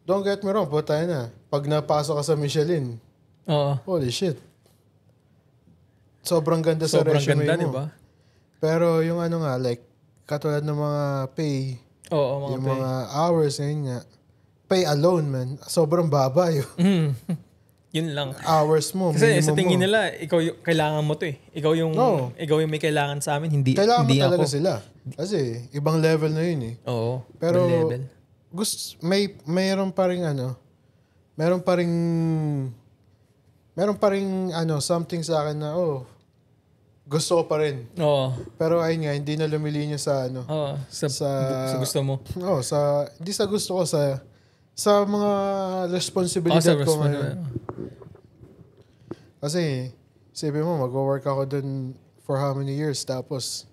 don't get me wrong, tayo na. Pag napasok ka sa Michelin, holy shit. Sobrang ganda sa resume mo. Diba? Pero yung ano nga, like, katulad ng mga pay, yung mga hours, yun nga, pay alone, man, sobrang baba yun. Yun lang. Hours mo, kasi sa tingin nila, ikaw yung kailangan mo to eh. Ikaw yung may kailangan sa amin, hindi kailangan hindi mo talaga ako. sila. Kasi ibang level na yun eh. Oo. Pero level. Mayroon pa ring ano, meron pa ring ano, something sa akin na gusto ko pa rin. Pero ayun nga, hindi na lumilinya sa ano. Sa gusto mo. Hindi sa gusto ko, sa mga responsibilidad ko ngayon. Kasi, sabi mo, mag-work ako dun for how many years, tapos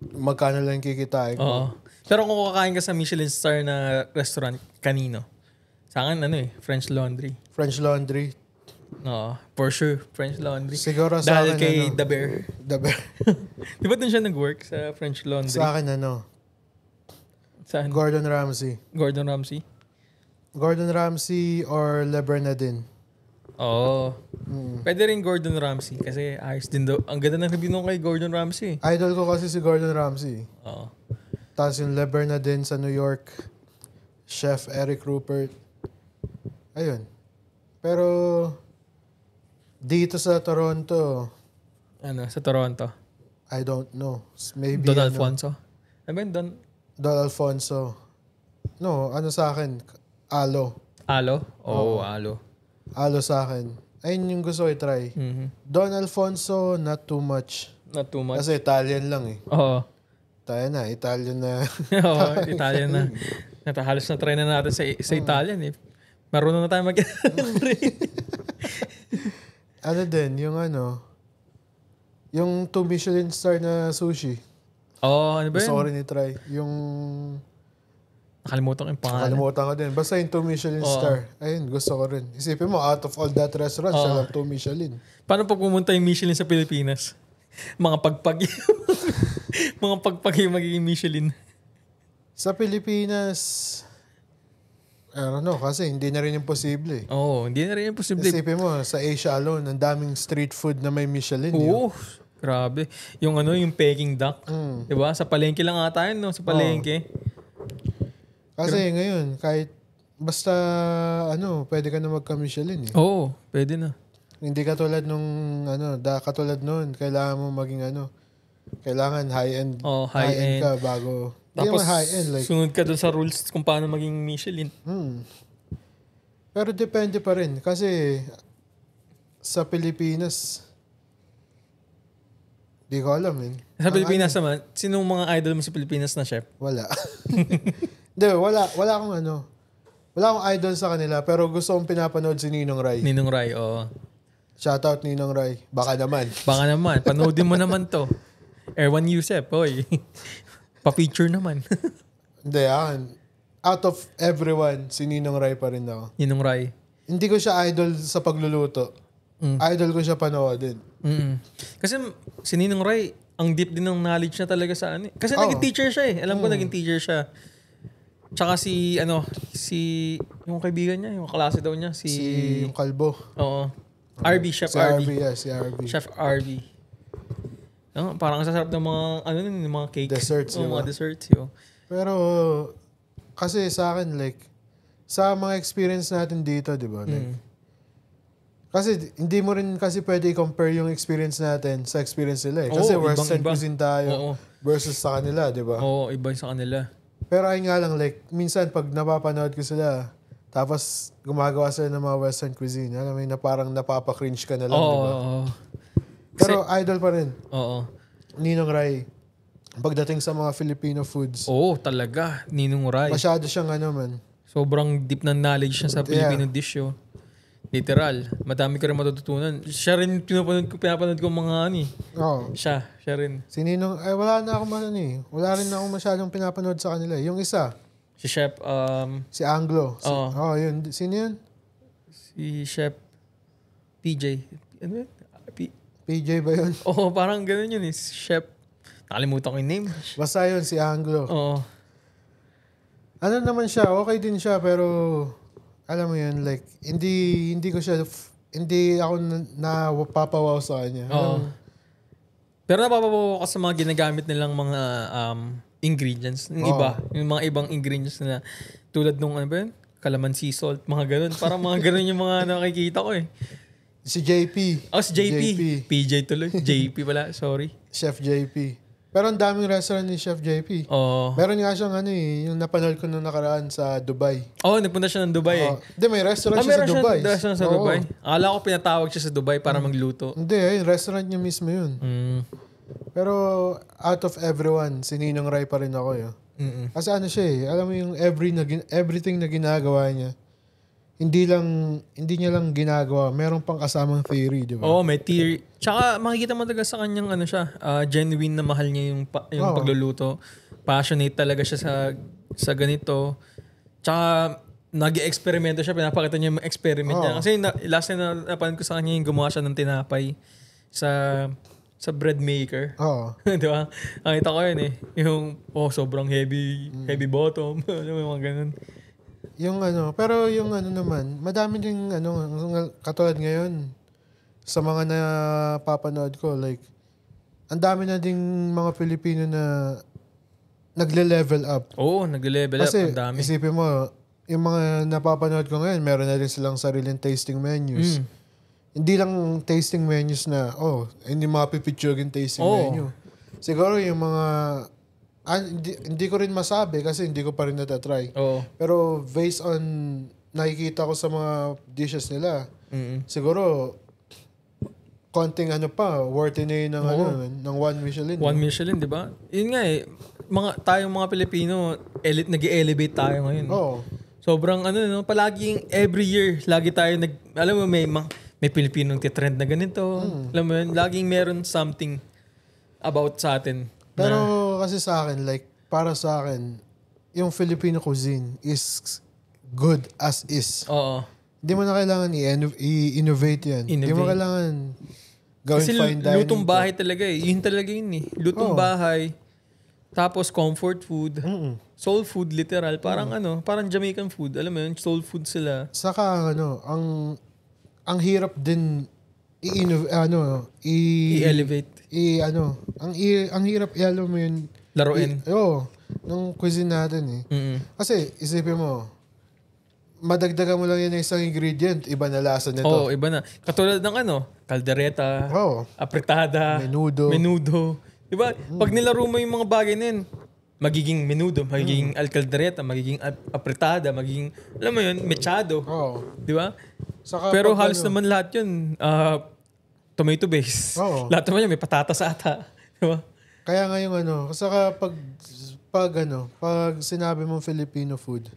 magkano lang kikitain ko. Pero kung kakain ka sa Michelin star na restaurant, kanino? Sa akin, French Laundry. French Laundry. For sure, French Laundry. Siguro sa dahil akin, kay The Bear. The Bear. Di ba dun siya nag-work sa French Laundry? Sa akin, Saan? Gordon Ramsay. Gordon Ramsay or Le Bernardin. Pwede rin Gordon Ramsay kasi ayos din daw. Ang ganda ng review nung kay Gordon Ramsay. Idol ko kasi si Gordon Ramsay. Tapos yung Le Bernardin sa New York, Chef Eric Rupert. Ayun. Pero dito sa Toronto, sa Toronto? I don't know. Maybe Don Alfonso? Don Alfonso. No, sa akin, Alo. Alo? Alo. Alo sa akin. Ayun yung gusto ko i-try. Don Alfonso, not too much. Kasi Italian lang eh. Tayo na, Italian na. Italian na. Halos na try na natin sa Italian eh. Marunong na tayo ano din, yung 2 Michelin star na sushi. Ano ba yun? Gusto ko rin i-try. Yung nakalimutan ko yung pangalan. Nakalimutan ko din. Basta yung 2 Michelin star. Ayun, gusto ko rin. Isipin mo, out of all that restaurant, siya lang 2 Michelin. Paano pag pumunta yung Michelin sa Pilipinas? Mga pagpag yung magiging Michelin. Sa Pilipinas, I don't know, kasi hindi na rin imposible. Hindi na rin imposible. Isipin mo, sa Asia alone, ang daming street food na may Michelin. Grabe. Yung Peking duck. Diba? Sa palengke lang ata yun, Sa palengke. Kasi ngayon, kahit basta pwede ka na magka-Michelin eh. Pwede na. Hindi katulad nung katulad noon, kailangan mo maging kailangan high-end. High-end ka bago. Tapos high-end, like, sunod ka dun sa rules kung paano maging Michelin. Pero depende pa rin. Kasi sa Pilipinas, di ko alam Sa Pilipinas naman, sinong mga idol mo sa Pilipinas na chef? Wala. Hindi, wala akong wala akong idol sa kanila, pero gusto kong pinapanood si Ninong Rai. Ninong Rai, oo. Shoutout Ninong Rai. Baka naman. Panoodin mo naman to. Erwan Yusef, oy. Pa-feature naman. Hindi, out of everyone, si Ninong Rai pa rin ako. Ninong Rai. Hindi ko siya idol sa pagluluto. Idol ko siya panoodin. Kasi si Ninong Rai, ang deep din ng knowledge niya talaga sa ano. Kasi naging teacher siya eh. Alam ko naging teacher siya. Tsaka yung kaibigan niya, yung klase daw niya. Yung kalbo. Oo. Chef RB. Si RB. Chef RB. Parang sasarap ng mga cake. Desserts. Mga desserts. Pero, kasi sa akin, like, sa mga experience natin dito, di ba? Like, kasi hindi mo rin kasi pwede i-compare yung experience natin sa experience nila eh. Kasi Western cuisine tayo versus sa kanila, di ba? Oo, iba sa kanila. Pero ayun nga lang, like, minsan pag napapanood ko sila, tapos gumagawa sila ng mga Western cuisine, alam mo yun, na parang napapa-cringe ka na lang, di ba? Pero idol pa rin. Oo. Ninong Rai. Pagdating sa mga Filipino foods. Oo, talaga. Ninong Rai. Masyado siyang man. Sobrang deep na knowledge niya sa Filipino dish yun. Literal. Madami ka rin matututunan. Siya rin pinapanood ko mga Oo. Siya rin. Si Ninong, wala na akong wala rin akong masyadong pinapanood sa kanila. Yung isa. Si Chef, si Anglo. Yun. Sino yun? Si Chef PJ. Ano yun? PJ ba yun? Oo, parang ganun yun eh. Chef. Nakalimutan ko yung name. Basta yun, si Anglo. Oo. Ano naman siya, okay din siya, pero alam mo yun, like, hindi ako napapawaw sa kanya. Oo. Pero napapawaw ka sa mga ginagamit nilang mga ingredients. Yung iba, yung mga ibang ingredients na tulad nung ano ba yun? Calamansi salt, mga ganun. Parang mga ganun yung mga nakikita ko eh. Si JP. Si JP. PJ tuloy. JP pala, sorry. Chef JP. Pero ang daming restaurant ni Chef JP. Meron nga siyang yung napanood ko nung nakaraan sa Dubai. Nagpunta siya ng Dubai eh. Hindi, may restaurant siya sa Dubai. May restaurant sa Dubai. Akala ko pinatawag siya sa Dubai para magluto. Hindi, restaurant niya mismo yun. Pero out of everyone, si Ninong Rai pa rin ako yun. Kasi siya eh, alam mo yung everything na ginagawa niya, hindi niya lang ginagawa, meron pang kasamang theory, di ba? Oo, may theory. Tsaka makikita mo talaga sa kanyang genuine na mahal niya yung pagluluto. Passionate talaga siya sa ganito. Tsaka nag-experimento siya, pinapakita niya yung experiment niya. Kasi last time na napanood ko sa kanya yung gumawa siya ng tinapay sa bread maker. Di ba? Nakita ko yun eh. Yung sobrang heavy bottom. Yung mga ganun. Pero yung naman, madami ding katulad ngayon sa mga napapanood ko, like, ang dami na ding mga Pilipino na nagle-level up. Oo, nagle-level up. Ang dami. Kasi isipin mo, yung mga napapanood ko ngayon, meron na rin silang sariling tasting menus. Hindi lang tasting menus na, hindi mapipicturein tasting menu. Siguro yung mga hindi ko rin masabi kasi hindi ko pa rin natatry. Pero based on nakikita ko sa mga dishes nila, siguro konting worthy na yun ng one Michelin. One Michelin, di ba? Yun nga eh, tayong mga Pilipino, nag-elevate tayo ngayon. Sobrang palaging every year, lagi tayo alam mo, may Pilipinong titrend na ganito. Alam mo yun, laging meron something about sa atin. Pero kasi sa akin, like, para sa akin, yung Filipino cuisine is good as is. Hindi mo na kailangan i-innovate yan. Hindi mo kailangan gawin fine dining. Kasi lutong bahay talaga eh. Yun talaga yun eh. Lutong bahay. Tapos comfort food. Soul food literal. Parang parang Jamaican food. Alam mo yun, soul food sila. Saka ang hirap din i-elevate. Ang hirap alam mo yun. Laruin. Ng cuisine natin eh. Kasi isipin mo, madagdagan mo lang yan ng isang ingredient, iba na lasa nito. Iba na. Katulad ng caldereta, apretada, menudo. Diba? Pag nilaro mo yung mga bagay na yun, magiging menudo, magiging caldereta, magiging apretada, magiging, alam mo yun, mechado. Diba? Pero halos naman lahat yun, tomato base. Lahat naman yun, may patatas ata. Diba? Kaya nga yung saka pag sinabi mong Filipino food,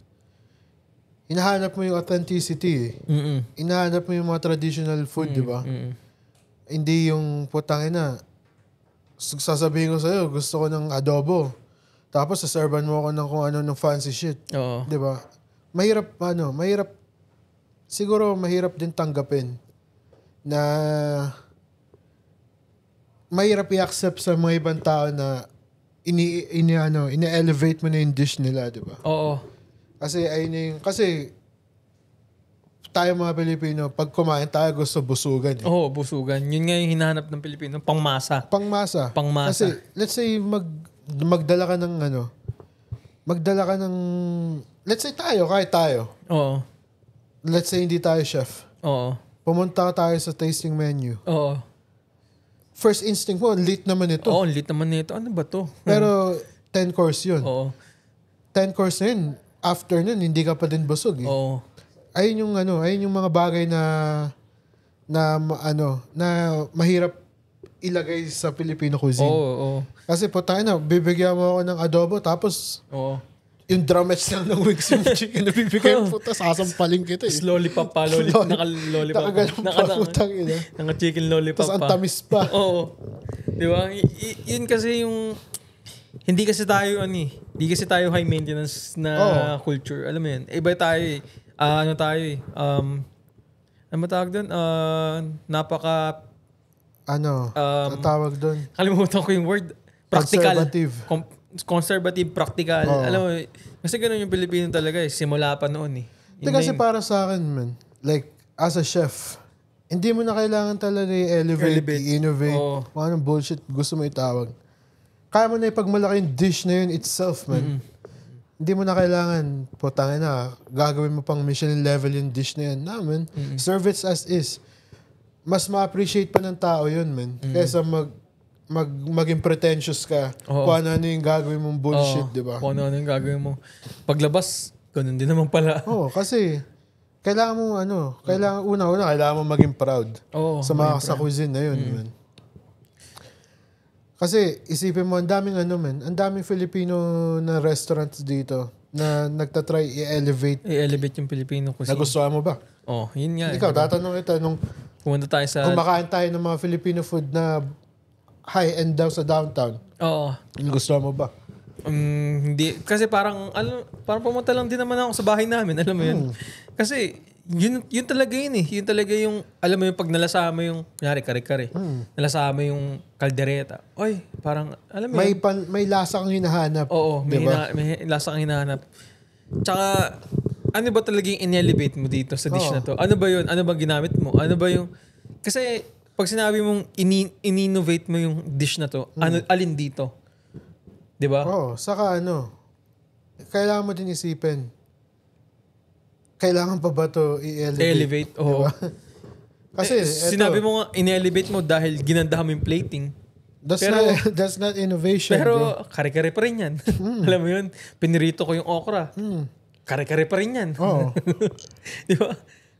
hinahanap mo yung authenticity eh. Hinahanap mo yung mga traditional food, di ba? Hindi yung putangin na sasabihin ko sa'yo, gusto ko ng adobo. Tapos saservan mo ako ng kung ano ng fancy shit. Oo. Di ba? Mahirap, siguro mahirap din tanggapin na mahirap i-accept sa mga ibang tao na ini-elevate mo na yung dish nila, di ba? Oo. Kasi tayo mga Pilipino, pag kumain tayo gusto busugan. Eh. Oo, busugan. Yun nga yung hinahanap ng Pilipino, pangmasa. Pangmasa. Kasi let's say magdala ka ng let's say kahit tayo. Oo. Let's say hindi tayo chef. Oo. Pumunta tayo sa tasting menu. Oo. First instinct mo, lit naman ito. Oo, lit naman nito. Ano ba to? Pero 10 course yun. Oo. 10 course na yun. After nun, hindi ka pa din busog. Eh. Oo. Ayun yung mga bagay na mahirap ilagay sa Filipino cuisine. Oo. Kasi bibigyan mo ako ng adobo tapos yung drumettes lang ng wings yung chicken na bibigyan mo, tapos sasampalin kita eh. Lollipop pa. Naka-lollipop. Naka-chicken lollipop pa. Tapos ang tamis pa. Oo. Di ba? Yun kasi yung... Hindi kasi tayo high maintenance na culture. Alam mo yun? Iba tayo eh. Ano matawag doon? Napaka... tawag doon? Kalimutan ko yung word. Practical. Conservative, practical. Alam mo, kasi ganun yung Pilipino talaga eh. Simula pa noon eh. Kasi para sa akin, man, like, as a chef, hindi mo na kailangan talaga i-elevate, i-innovate, kung anong bullshit gusto mo itawag. Kaya mo na ipagmalaki yung dish na yun itself, man. Hindi mo na kailangan, gagawin mo pang Michelin level yung dish na yan. Man. Serve it as is. Mas ma-appreciate pa ng tao yun, man. Kaysa maging pretentious ka. Kung ano yung gagawin mong bullshit, di ba? Kung ano yung gagawin mo. Paglabas, ganun din naman pala. Kasi kailangan mo kailangan mo maging proud sa cuisine na yun, man. Kasi isipin mo, ang daming Filipino na restaurants dito na nagtatry i-elevate yung Filipino cuisine. Nagustuhan mo ba? Yun nga. Ikaw, tatanong kita pumunta tayo sa... Kumakain tayo ng mga Filipino food na high-end daw sa downtown. Oo. Nagustuhan mo ba? Hindi. Kasi parang pumunta lang din naman ako sa bahay namin. Alam mo yun? Kasi yun talaga yun eh. Yun talaga yung, alam mo yung pag nalasama yung, kunyari, kare-kare. Nalasama yung kaldereta. Oy, parang, alam mo may lasa kang hinahanap. Oo, may lasa kang hinahanap. Tsaka, ano ba talaga yung in-elevate mo dito sa dish na to? Ano ba yun? Ano ba ginamit mo? Ano ba yung... Kasi, pag sinabi mong in-innovate mo yung dish na to, alin dito? Diba? Saka kailangan mo din isipin, kailangan pa ba to i-elevate? Oo. Diba? Kasi, sinabi mo nga, in-elevate mo dahil ginandahan mo yung plating. That's not innovation. Pero, kare-kare pa rin yan. Alam mo yun? Pinirito ko yung okra. Kare-kare pa rin yan. Oo. Diba?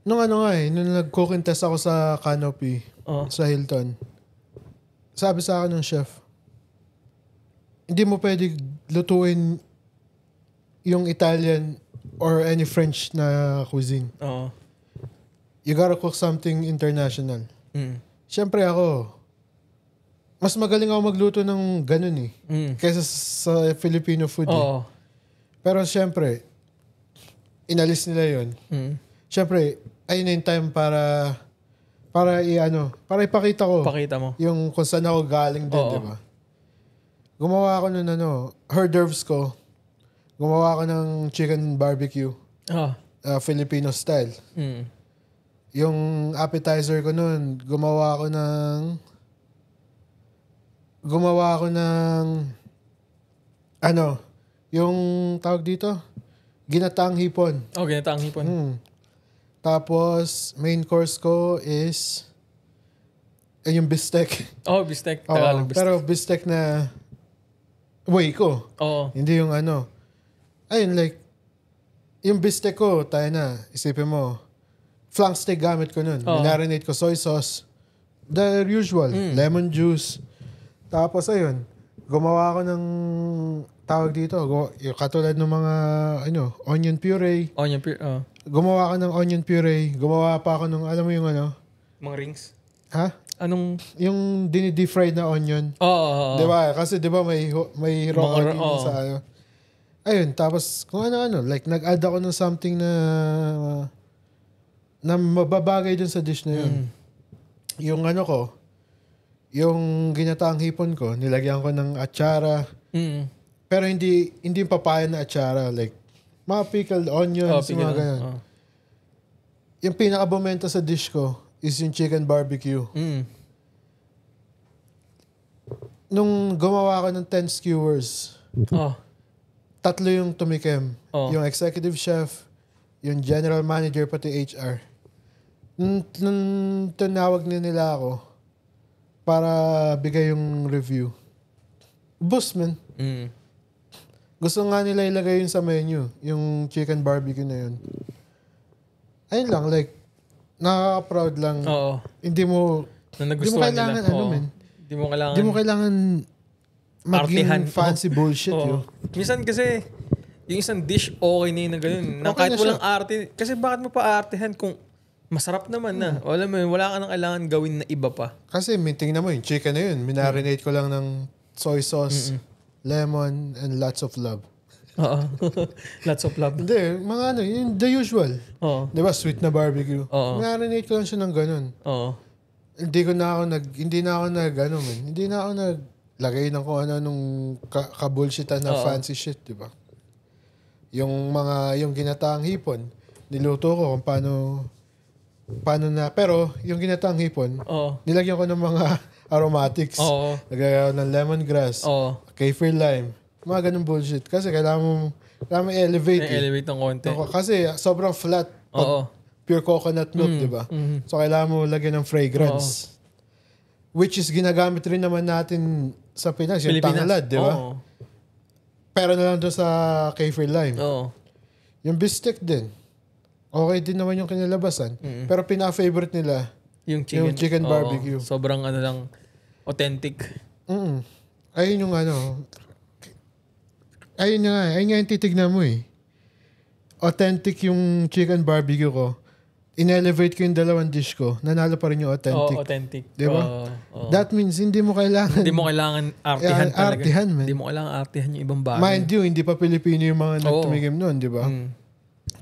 Nung nag-cooking test ako sa Canopy, sa Hilton, sabi sa akin ng chef, hindi mo pwede lutuin yung Italian or any French na cuisine. You gotta cook something international. Siyempre ako, mas magaling ako magluto ng ganun eh. Kaysa sa Filipino food eh. Pero siyempre, inalis nila yun. Siyempre, ayun na yung time para ipakita ko. Pakita mo. Yung kung saan ako galing din, di ba? Gumawa ako ng hors d'oeuvres ko. Gumawa ako ng chicken barbecue. Filipino style. Yung appetizer ko nun, gumawa ako ng yung tawag dito, ginataang hipon. Ginataang hipon. Tapos, main course ko is yung bistek. Bistek. Tagalog bistek. Pero bistek na way ko. Hindi yung ayun, like, yung bistek ko, isipin mo, flank steak gamit ko nun. Marinate ko soy sauce. The usual. Lemon juice. Tapos, ayun, gumawa ko ng tawag dito, yung katulad ng mga, onion puree. gumawa ka ng onion puree, gumawa pa ako ng, alam mo yung ano? Mga rings? Ha? Anong? Yung deep fried na onion. Oo. Diba? Kasi diba may raw onion sa ano. Ayun, tapos kung ano-ano. Like, nag-add ako ng something na mababagay dun sa dish na yun. Yung ano ko, yung ginataang hipon ko, nilagyan ko ng atsara. Pero hindi yung papaya na atsara. Like, mga pickled onions, mga ganyan. Yung pinaka-bumenta sa dish ko is yung chicken barbecue. Nung gumawa ko ng 10 skewers, 3 yung tumikim. Yung executive chef, yung general manager, pati HR. Nung tinawag nila ako para bigay yung review. Boss, man. Gusto nga nila ilagay yun sa menu, yung chicken barbecue na yun. Ayun lang, like, nakaka-proud lang. Hindi mo kailangan nila. Hindi mo kailangan maging artihan. fancy bullshit yun. Minsan kasi, yung isang dish okay na yun na ganun. Na Okay kahit na walang arte. Kasi bakit mo pa artihan kung masarap naman na. Wala ka nang kailangan gawin na iba pa. Kasi tingnan mo yung chicken na yun. Minarinate ko lang ng soy sauce, lemon, and lots of love. Lots of love. Hindi, mga ano, yung the usual. Di ba, sweet na barbecue. Minarinate ko lang siya ng ganun. Hindi na ako naglagay ng kung ano nung kabullshitan na fancy shit, di ba? Yung ginataang hipon, niluto ko kung paano na, pero yung ginataang hipon, nilagyan ko ng mga aromatics. Nagagawa ng lemongrass, kaffir lime, mga ganun bullshit. Kasi kailangan mo elevate. Elevate ng konti. Kasi sobrang flat. Pure coconut milk, di ba? So kailangan mo lagyan ng fragrance. Which is ginagamit rin naman natin sa Pinas, yung tangalad, di ba? Pero na lang doon sa kaffir lime. Yung bistek din. Okay din naman yung kinalabasan. Pero pinaka-favorite nila yung chicken barbecue. Sobrang lang, authentic. Ayun yung ano. Ayun nga yung titignan mo eh. Authentic yung chicken barbecue ko. In-elevate ko yung dalawang dish ko. Nanalo pa rin yung authentic. Authentic. Diba? That means hindi mo kailangan artihan talaga. Man. Hindi mo kailangan artihan yung ibang bagay. Mind you, hindi pa Pilipino yung mga nagtumigim nun, di ba?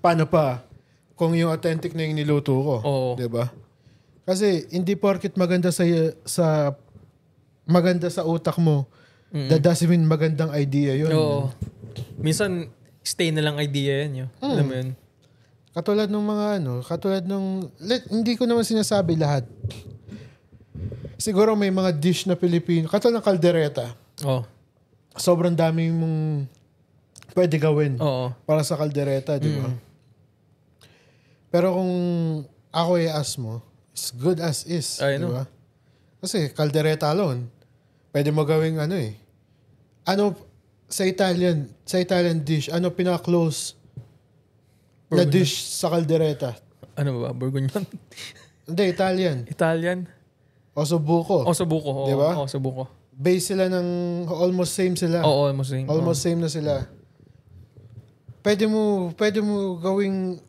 Paano pa? Kung yung authentic na yung niluto ko. Di ba? Kasi hindi porket maganda sa utak mo, that doesn't mean magandang idea yun. Minsan, stay na lang idea yan. Alam mo yun? Katulad hindi ko naman sinasabi lahat. Siguro may mga dish na Pilipino, katulad ng kaldereta. Sobrang daming mong pwede gawin para sa kaldereta, di ba? Pero kung ako i-ask mo, as good as is, di ba? Kasi kaldereta alone, pwede mo gawing sa Italian dish, ano pinaka-close na dish sa kaldereta? Ano ba? Bourguignon? Hindi, Italian. Ossobuco. Di ba? Ossobuco. Base sila ng almost same sila. Almost same. Almost same na sila. Pwede mo gawing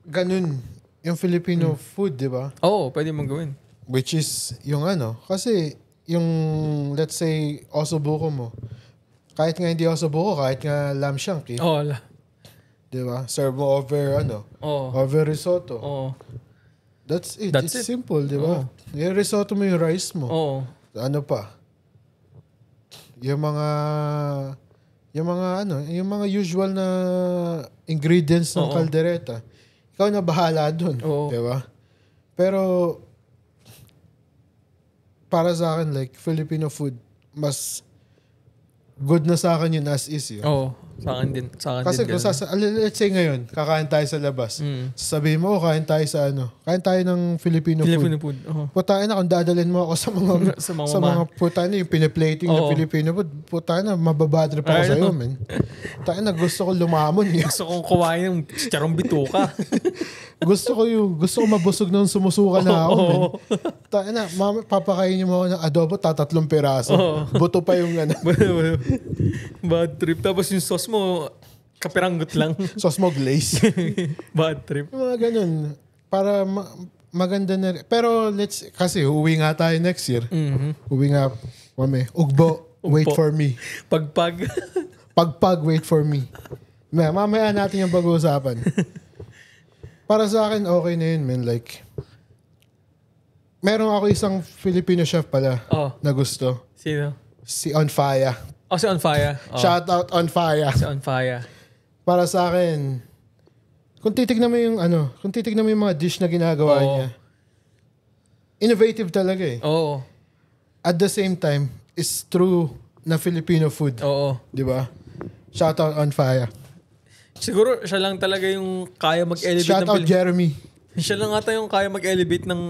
ganun yung Filipino food, di ba? Pwede mong gawin. Which is yung kasi yung let's say ossobuco mo, kahit nga hindi ossobuco, kahit nga lamb shank eh. Di ba? Serve mo over over risotto. That's it. It's simple, di ba? Yung risotto mo yung rice mo. Ano pa? Yung mga usual na ingredients ng kaldereta. Ikaw na bahala dun. Di ba? Pero para sa akin, like, Filipino food, mas good na sa akin yun as is yun. Sa akin din. Kasi kung let's say ngayon, kakain tayo sa labas. Sabihin mo, kain tayo ng Filipino food. Putain na, kung dadalhin mo ako sa mga putain na yung pinaplating na Filipino food, putain na, mababadrip ako sa'yo, man. Putain na, gusto ko lumamon. Gusto kong kumain ng charong bituka. gusto ko mabusog nung sumusuka na ako, man. Putain na, papakainin mo ako ng adobo, 3 piraso. Buto pa yung Bad trip. Tapos yung sauce mo, Kapiranggot lang. Sauce mo glaze. Bad trip. Yung mga ganun. Para maganda na rin. Pero kasi uwi nga tayo next year. Uwi nga kami. Ugbo, wait for me. Pagpag. Pagpag, wait for me. Mamaya natin yung pag-uusapan. Para sa akin, okay na yun, man. Like, meron ako isang Filipino chef pala na gusto. Sino? Si On Fire. Si On Fire. Shout out On Fire. Si On Fire. Para sa akin, kung titignan mo yung mga dish na ginagawa niya, innovative talaga eh. Oo. At the same time, is true na Filipino food. Oo. Di ba? Shout out On Fire. Siguro siya lang talaga yung kaya mag-elevate Shout out Jeremy. Siya lang ata yung kaya mag-elevate ng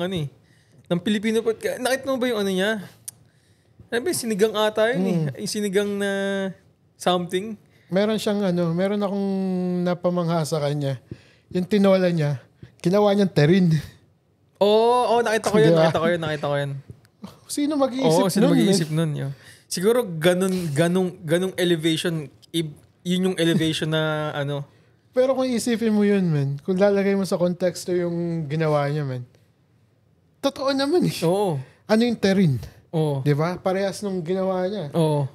ng Filipino food. Nakita mo ba yung niya? Ano ba, sinigang ata yun Yung sinigang na something. Meron akong napamangha sa kanya. Yung tinola niya, ginawa niyang terin. Nakita ko yun, diba? nakita ko yun. Sino mag-iisip nun? Yun. Siguro ganung elevation, yun yung elevation na Pero kung isipin mo yun, man, kung lalagay mo sa konteksto yung ginawa niya, man, totoo naman eh. Oo. Ano yung terin? Oo. Di ba? Parehas nung ginawa niya. Oo.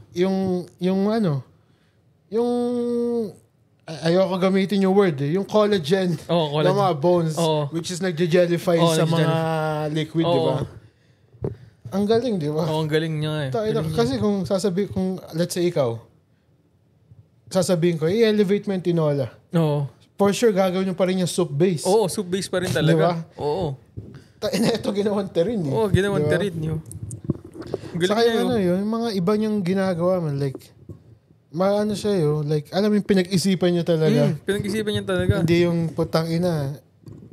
Ayoko gamitin yung word eh. Yung collagen ng mga bones, which is nagje-jellify sa mga liquid, di ba? Ang galing, di ba? Ang galing niya eh. Kasi kung let's say ikaw, sasabihin ko, i-elevate mo yung tinola. Oo. For sure, gagawin nyo pa rin yung soup base. Oo, soup base pa rin talaga. Diba? Oo. Ito ginawan terin eh. Oo, ginawan terin yun. Saka yung mga iba niyang ginagawa man, like, siya like, alam yung pinag-isipan niya talaga. Pinag-isipan niya talaga. Hindi yung putang ina,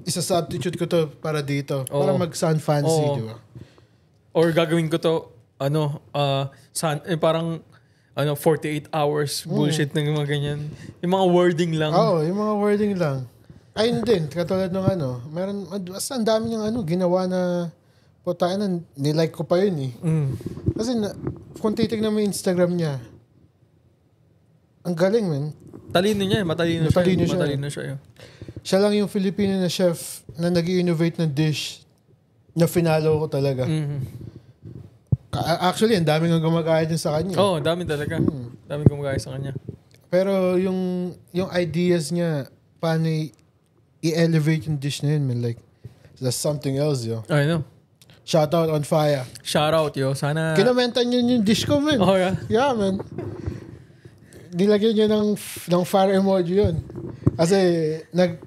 isa-substitute ko to para dito. Para mag-sound fancy, di ba? Or gagawin ko to, parang 48 hours bullshit ng mga ganyan. Yung mga wording lang. Yung mga wording lang. Ayun din, katulad ng meron, basta ang dami niyang ginawa na, putain na, nilike ko pa yun eh. Kasi kung titignan mo yung Instagram niya, ang galing, man. Matalino siya. Siya lang yung Filipino na chef na nag-i-innovate ng dish na finalo ko talaga. Actually, ang daming gumagaya din sa kanya. Oo, dami talaga. Daming gumagaya sa kanya. Pero yung ideas niya, paano i-elevate yung dish na yun, man. Like, that's something else, yo. I know. Shout out On Fire. Shout out, yo. Sana... Kinamentan niyo yung dish ko, man. Oh, yeah? Yeah, man. Nilagyan niyo ng fire emoji yun. Kasi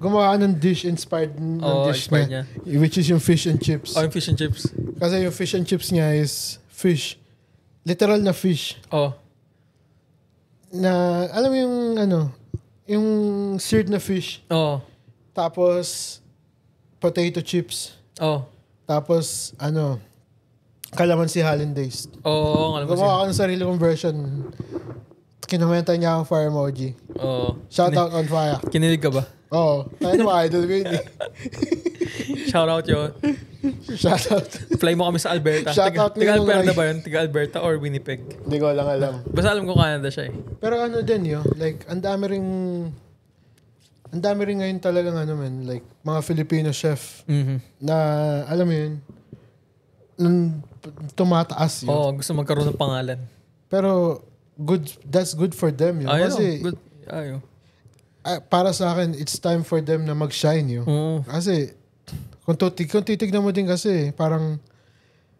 gumawa ng dish inspired ng dish niya. Which is yung fish and chips. Yung fish and chips. Kasi yung fish and chips niya is fish. Literal na fish. Na, alam mo yung yung seared na fish. Tapos, potato chips. Tapos, calamansi hollandaise. Gumawa ka ng sarili kong version. Kinumenta niya ang fire emoji. Shout out On Fire. Kinilig ka ba? Tayo na idol ko yun eh. Shout out yun. Shout out. Fly mo kami sa Alberta. Tiga Alberta ba yun? Tiga Alberta or Winnipeg? Hindi ko lang alam. Basta alam ko Canada siya eh. Pero din yun. Like, ang dami rin ngayon talagang man. Like, mga Filipino chef. Na, alam mo yun, tumataas yun. Gusto magkaroon ng pangalan. Pero, that's good for them yun. Kasi, good. Para sa akin, it's time for them na mag-shine yun. Kasi, kung titignan mo din kasi, parang,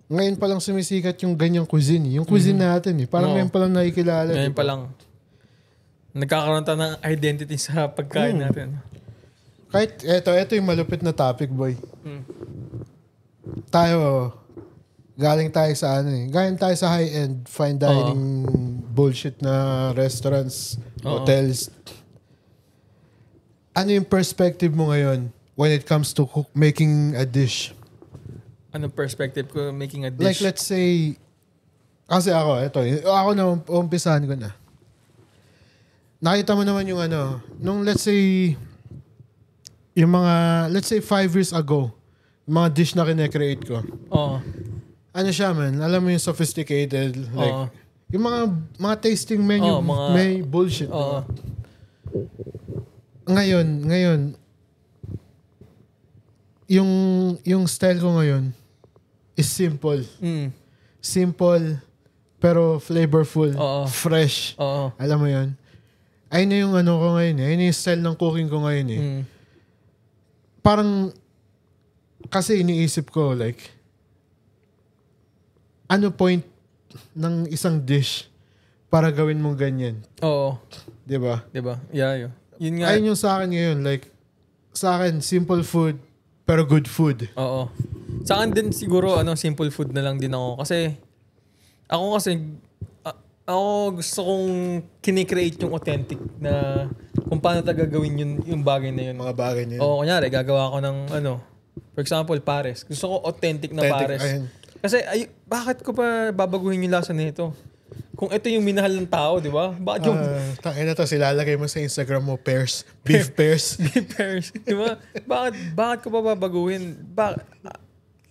ngayon pa lang sumisikat yung ganyang cuisine. Yung cuisine natin Parang ngayon pa lang nakikilala. Ngayon pa lang. Nagkakaroon tayo ng identity sa pagkain natin. Kahit, ito yung malupit na topic, boy. Galing tayo sa galing tayo sa high-end, fine dining, bullshit na restaurants, hotels. Ano yung perspective mo ngayon when it comes to making a dish? Anong perspective ko making a dish? Like, let's say, kasi ako na umpisahan ko na. Nakita mo naman yung nung let's say, yung mga, let's say 5 years ago, yung mga dish na kine-create ko. Siya, man, alam mo yung sophisticated, like, yung mga tasting menu, may bullshit. Ngayon, yung style ko ngayon is simple. Simple, pero flavorful, fresh. Alam mo yun? Ayun na yung ano ko ngayon eh. Ayun yung style ng cooking ko ngayon eh. Parang, kasi iniisip ko like, ano point ng isang dish para gawin mong ganyan? Oo. Diba? Yeah. Yun nga. Ayun yung sa akin ngayon. Like, sa akin, simple food, pero good food. Oo. Sa akin din siguro, simple food na lang din ako. Ako gusto kong kinikreate yung authentic na kung paano gagawin yung bagay na yun. Mga bagay na yun. Oo, kunyari, gagawa ko ng for example, pares. Gusto ko authentic na pares. Ayun. Kasi, bakit ko pa babaguhin yung lasa nito? Kung ito yung minahal ng tao, di ba? Bakit yung... Tangin na to, silalagay mo sa Instagram mo, pears. Beef pears. Beef pears. Di ba? Bakit ko pa babaguhin?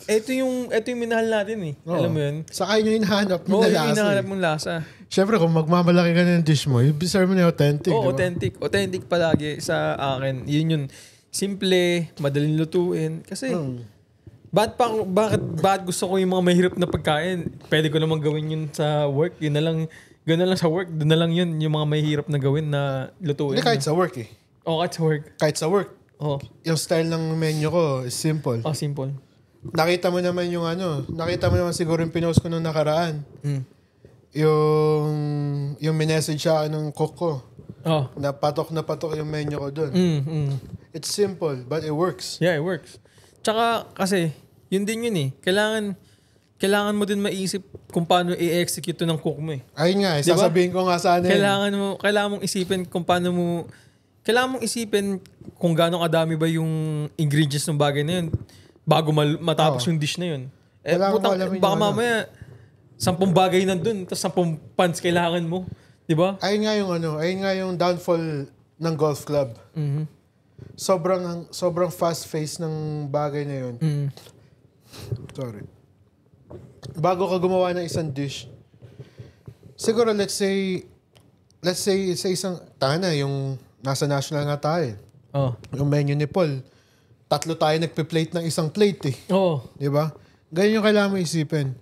Ito yung minahal natin eh. Oo. Alam mo yun? Saka yun yung hinahanap mo na lasa. yung hinahanap mong lasa. Siyempre, kung magmamalaki ka ng dish mo, i-serve mo na authentic. Oo, diba? authentic. Authentic palagi sa akin. Yun yun. Simple, madaling lutuin. Kasi, bakit gusto ko yung mga mahirap na pagkain? Pwede ko namang gawin yun sa work. Yun na lang sa work. Doon na lang yun, yung mga mahirap na gawin na lutuin. Hindi, kahit sa work eh. Oo, kahit sa work. Kahit sa work. Oo. Yung style ng menu ko is simple. Simple. Nakita mo naman siguro yung pinost ko nung nakaraan. Yung minessage sa akin ng cook ko. Na patok yung menu ko dun. It's simple, but it works. Yeah, it works. Tsaka kasi, yun din yun eh. Kailangan mo din maisip kung paano i-execute to ng cook mo eh. Ayun nga, diba? Sasabihin ko nga sana kailangan mong isipin kung paano mo, kailangan mong isipin kung gaano kadami ba yung ingredients ng bagay na yun bago matapos yung dish na yun. Baka mamaya, 10 bagay nandun, tapos 10 pans kailangan mo. Diba? Ayun nga yung downfall ng golf club. Sobrang fast-paced ng bagay na yun. Sorry. Bago ka gumawa ng isang dish, siguro let's say sa isang, yung nasa national nga tayo. Yung menu ni Paul, 3 tayo nagpe-plate ng isang plate eh. Diba? Ganyan yung kailangan mo isipin.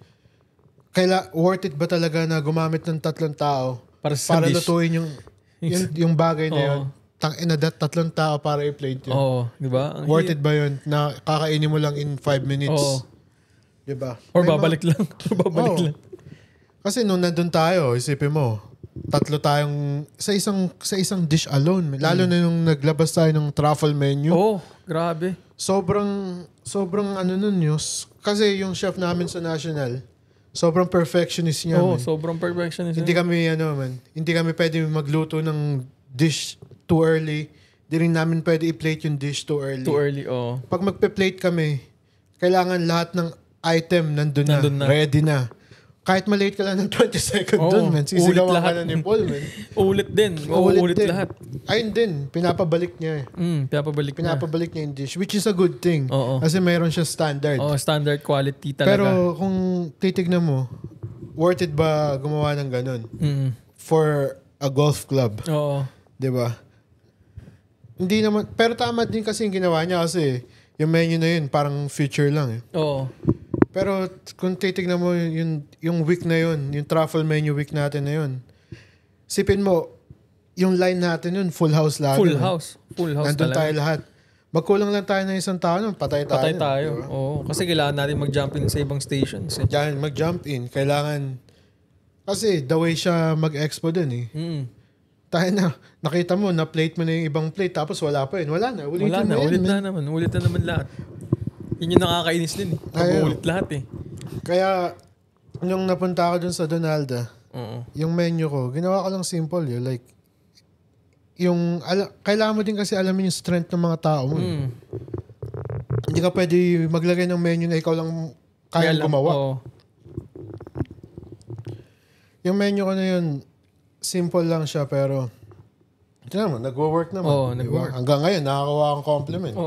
Worth it ba talaga na gumamit ng 3 tao para lutuin yung bagay na yun? Tangina, 3 tao para i-plate yun. Diba? Worth it ba yun na kakainin mo lang in 5 minutes? Diba? Or babalik lang. Kasi nung nandun tayo, isipin mo, 3 tayong sa isang dish alone. Lalo na nung naglabas tayo ng truffle menu. Grabe. Sobrang nun news. Kasi yung chef namin sa National, sobrang perfectionist niya. Sobrang perfectionist. Hindi kami pwede magluto ng dish too early. Hindi rin namin pwede i-plate yung dish too early. Pag magpe-plate kami, kailangan lahat ng item nandun na. Ready na. Kahit malate ka lang ng 20 seconds dun, man. Sisigawan ka na ni Paul, man. Ulit din. Uulit lahat. Ayun din. Pinapabalik niya eh. Pinapabalik niya yung dish. Which is a good thing. Kasi mayroon siya standard. Standard quality talaga. Pero kung titignan mo, worth it ba gumawa ng ganun? For a golf club? Diba? Hindi naman. Pero tama din kasi yung ginawa niya kasi yung menu na yun parang feature lang eh. Pero kung titignan mo yung week na yun, yung truffle menu week natin na yun, sipin mo, yung line natin yun, full house lahat. Full house nandun talaga. tayo lahat. Magkulang lang tayo ng isang tao nun, patay tayo. Diba? Kasi kailangan natin mag-jump in sa ibang stations. Mag-jump in. Kailangan, kasi the way siya mag-expo dun eh. Tayo na, nakita mo, na-plate mo na yung ibang plate, tapos wala pa yun. Wala na. Ulit na naman lahat. Yun yung nakakainis din eh. Pag-uulit lahat eh. Kaya, nung napunta ako dun sa Donalda, yung menu ko, ginawa ko lang simple yun. Like, kailangan mo din kasi alamin yung strength ng mga tao mo. Hindi ka pwede maglagay ng menu na ikaw lang kaya gumawa. Yung menu ko na yun, simple lang siya, pero ito naman, nagwo-work naman. Diba? Hanggang ngayon, nakakawa akong compliment.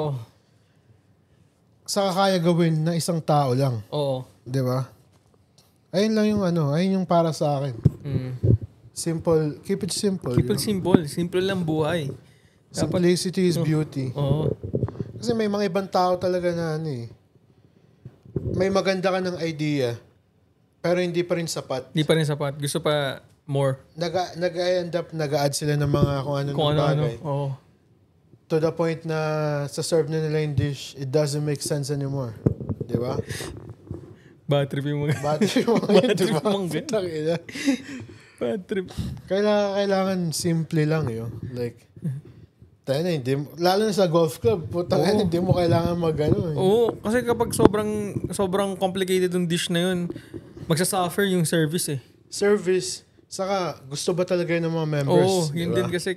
Saka kaya gawin na isang tao lang. Di ba? Ayun lang yung ayun yung para sa akin. Simple. Keep it simple. Keep it simple. Simple lang buhay. Simplicity is beauty. Oo. Kasi may mga ibang tao talaga na may maganda ka ng idea, pero hindi pa rin sapat. Hindi pa rin sapat. Gusto pa more. Nag-end up, nag-add sila ng mga kung ano bagay. Oo. To the point na sa serve na nila yung dish, it doesn't make sense anymore. Di ba? Bad trip yung mga... Bad trip yung mga diba? Bad trip. Kailangan simple lang yun. Like, lalo na sa golf club, hindi mo kailangan mag-ano. Oo, kasi kapag sobrang complicated yung dish na yun, magsasuffer yung service eh. Service. Saka, gusto ba talaga yun ng mga members? Oo, yun din kasi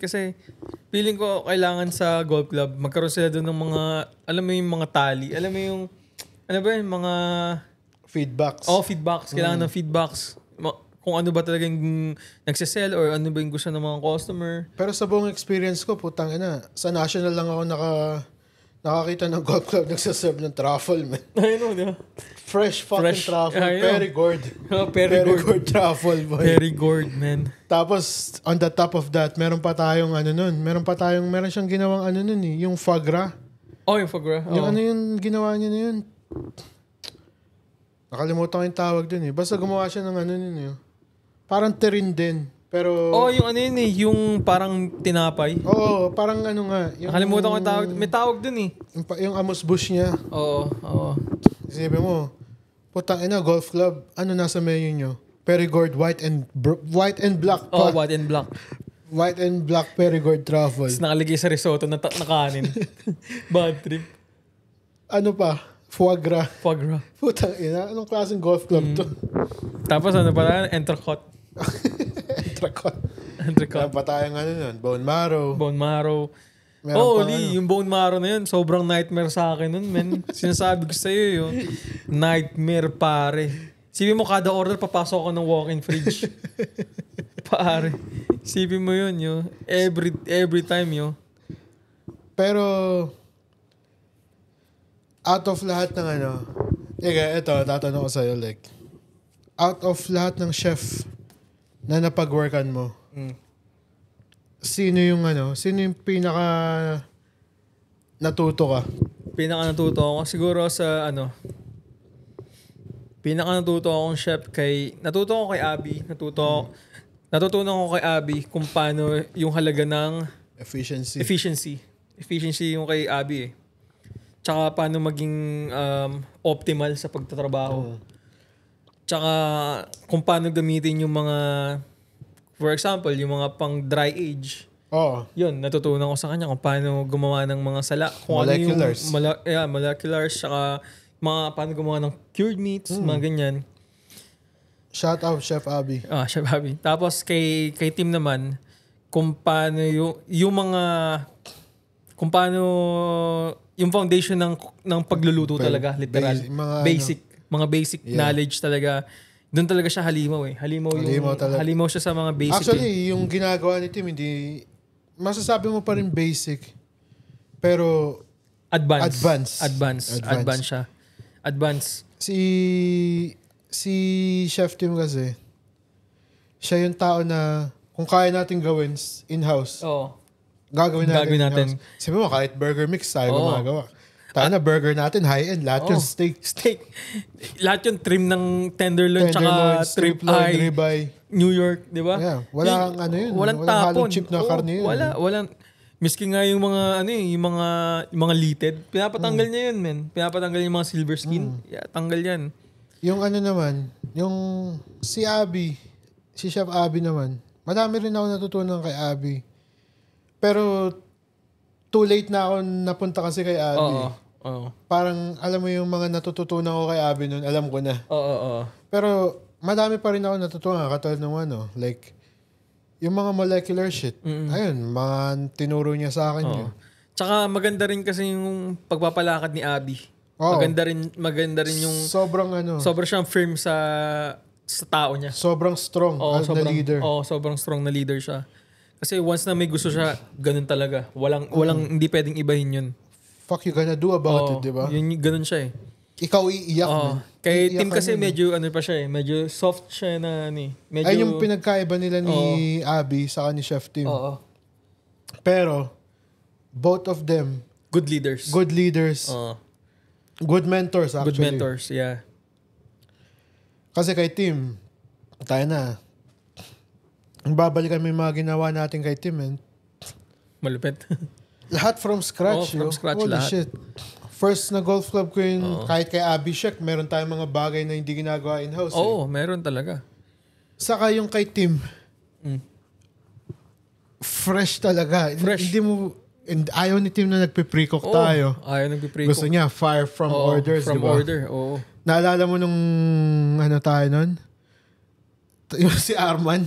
feeling ko kailangan sa golf club, magkaroon sila doon ng mga, alam mo yung mga tali, alam mo yung, ano ba yun, mga... Feedbacks. Feedbacks. Kailangan ng feedbacks. Kung ano ba talagang nagsisell or ano ba yung gusto ng mga customer. Pero sa buong experience ko, sa national lang ako nakakita ng golf club nagsaserve ng truffle, man. Ayun, di ba? Fresh truffle. Perigord. Perigord truffle, boy. Perigord, man. Tapos, on the top of that, meron siyang ginawang yung foie gras. Yung foie gras. Yung ginawa niya na yun. Nakalimutan ko yung tawag dun eh. Basta gumawa siya ng parang tirin din. Pero... yung parang tinapay. Oo, parang nga. Nakalimutan ko yung tawag. May tawag dun eh. Yung amuse-bouche niya. Oo. Isipin mo, golf club, nasa menu nyo? Perigord, white and black pa. White and black. White and black Perigord truffle. Tapos nakalagay sa risotto na kanin. Bad trip. Ano pa? Foie gras. Putang ina, anong klaseng golf club to? Tapos entrecote. Meron pa tayong bone marrow. Yung bone marrow na yun, sobrang nightmare sa akin nun, men. Sinasabi ko sa'yo yun. Nightmare, pare. Sipin mo, kada order, papasok ako ng walk-in fridge. Pare. Sipin mo yun. Every time, yun. Pero... out of lahat ng ito, tatanong ko sa'yo, like, out of lahat ng chef na napag-workan mo, sino yung pinaka natuto ka? Pinaka natuto ako siguro sa pinaka natuto akong chef natuto ako kay Abby. Natutunan ko kay Abby kung paano yung halaga ng efficiency yung kay Abby eh. Tsaka paano maging optimal sa pagtatrabaho. Tsaka kung paano gamitin yung mga, for example, yung mga pang dry age. Yun, natutunan ko sa kanya kung paano gumawa ng mga sala. Kung moleculars. Moleculars. Tsaka paano gumawa ng cured meats, mga ganyan. Shout out, Chef Abby. Chef Abby. Tapos kay Tim naman, kung paano yung foundation ng pagluluto talaga, literal. Mga basic knowledge talaga. Doon talaga siya halimaw eh. Halimaw siya sa mga basic. Actually, yung ginagawa ni Tim, hindi, masasabi mo pa rin basic, pero advanced siya. Advanced. Si Chef Tim kasi, siya yung tao na kung kaya natin gawin in-house, gagawin natin. Sabi mo, kahit burger mix tayo gumagawa. Tayo na burger natin, high-end. Lahat yung steak. Lahat yung trim ng tenderloin tsaka strip eye. Ribeye. New York, di ba? Yeah. Walang tapon. Walang chip na karne yun. Walang. Miski nga yung mga, yung mga litid, pinapatanggal niya yun, men. Pinapatanggal yung mga silver skin. Yeah, tanggal yan. Yung naman, yung si Chef Abby naman, madami rin ako natutunan kay Abby. Pero, too late na ako napunta kasi kay Abby. Parang, alam mo yung mga natututunan ko kay Abby noon, alam ko na. Pero, madami pa rin ako natutunan. Katulad ng like, yung mga molecular shit. Ayun, mga tinuro niya sa akin yun. Tsaka, maganda rin kasi yung pagpapalakad ni Abby. Maganda rin yung... Sobrang siyang firm sa tao niya. Sobrang strong na leader. Sobrang strong na leader siya. Kasi once na may gusto siya, ganun talaga. Walang hindi pwedeng ibahin yun. Fuck you gonna do about it, di ba? Ganun siya eh. ikaw iiyak. Kay Tim kasi medyo ano pa siya medyo soft siya na medyo... Ay yung pinagkaiba nila ni Abby saka ni Chef Tim. Pero both of them good leaders. Good mentors actually. Good mentors, yeah. Kasi kay Tim, tayo na. Babalikan mo yung mga ginawa natin kay Tim, man. Malupit. Lahat from scratch. From scratch Holy lahat. Shit. First na golf club ko yun, kahit kay Abhishek, meron tayong mga bagay na hindi ginagawa in-house. Meron talaga. Saka yung kay Tim, fresh talaga. Fresh. Hindi mo, ayaw ni Tim na nagpe-pre-cook tayo. Ayaw nagpe-pre-cook. Gusto niya, fire from orders, from diba? order, Naalala mo nung, tayo nun? Yung si Arman.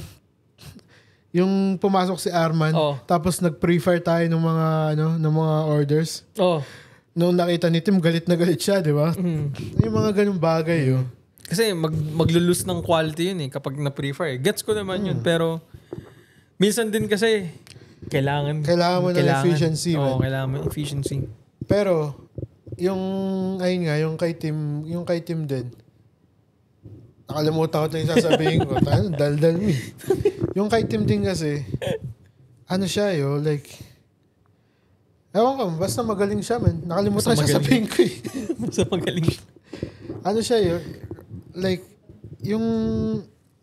Yung pumasok si Arman, tapos nag-pre-fire tayo ng mga orders. Noong nakita ni Tim, galit na galit siya, di ba? Yung mga ganung bagay, yun. Kasi maglulus ng quality yun kapag na-pre-fire. Gets ko naman yun, pero minsan din kasi kailangan mo ng efficiency. Kailangan mo efficiency. Pero, yung kay Tim din, nakalimutan ko ito yung sasabihin ko. Daldal mo. Yung kay Tim din kasi, ano siya ewan ko, basta magaling siya, man. Nakalimutan siya sabihin ko eh. Basta magaling. Ano siya yun?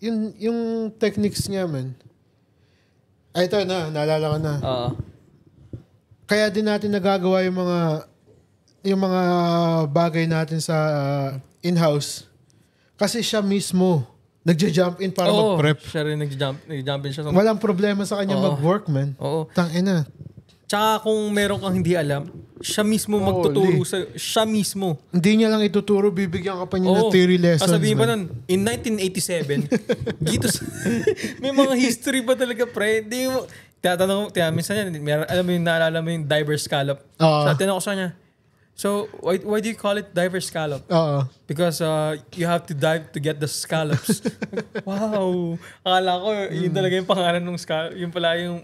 Yung techniques niya, man. Ay, ito na. Naalala ko na. Kaya din natin nagagawa yung mga bagay natin sa in-house. Kasi siya mismo nagja-jump in para mag-prep. Siya rin nagja-jump in siya. Walang problema sa kanya mag-work, man. Tangina. Tsaka kung meron kang hindi alam, siya mismo magtuturo sa siya mismo. Hindi niya lang ituturo, bibigyan ka pa niya ng theory lessons. Sabihin pa nun, in 1987, may mga history pa talaga, pre. Hindi mo, minsan yan, alam mo yung naalala mo yung diver scallop. So, tinanong ko sa kanya, so, why do you call it diver scallop? Because you have to dive to get the scallops. Wow! Akala ko, yun talaga yung pangalan ng scallop. Yun pala yung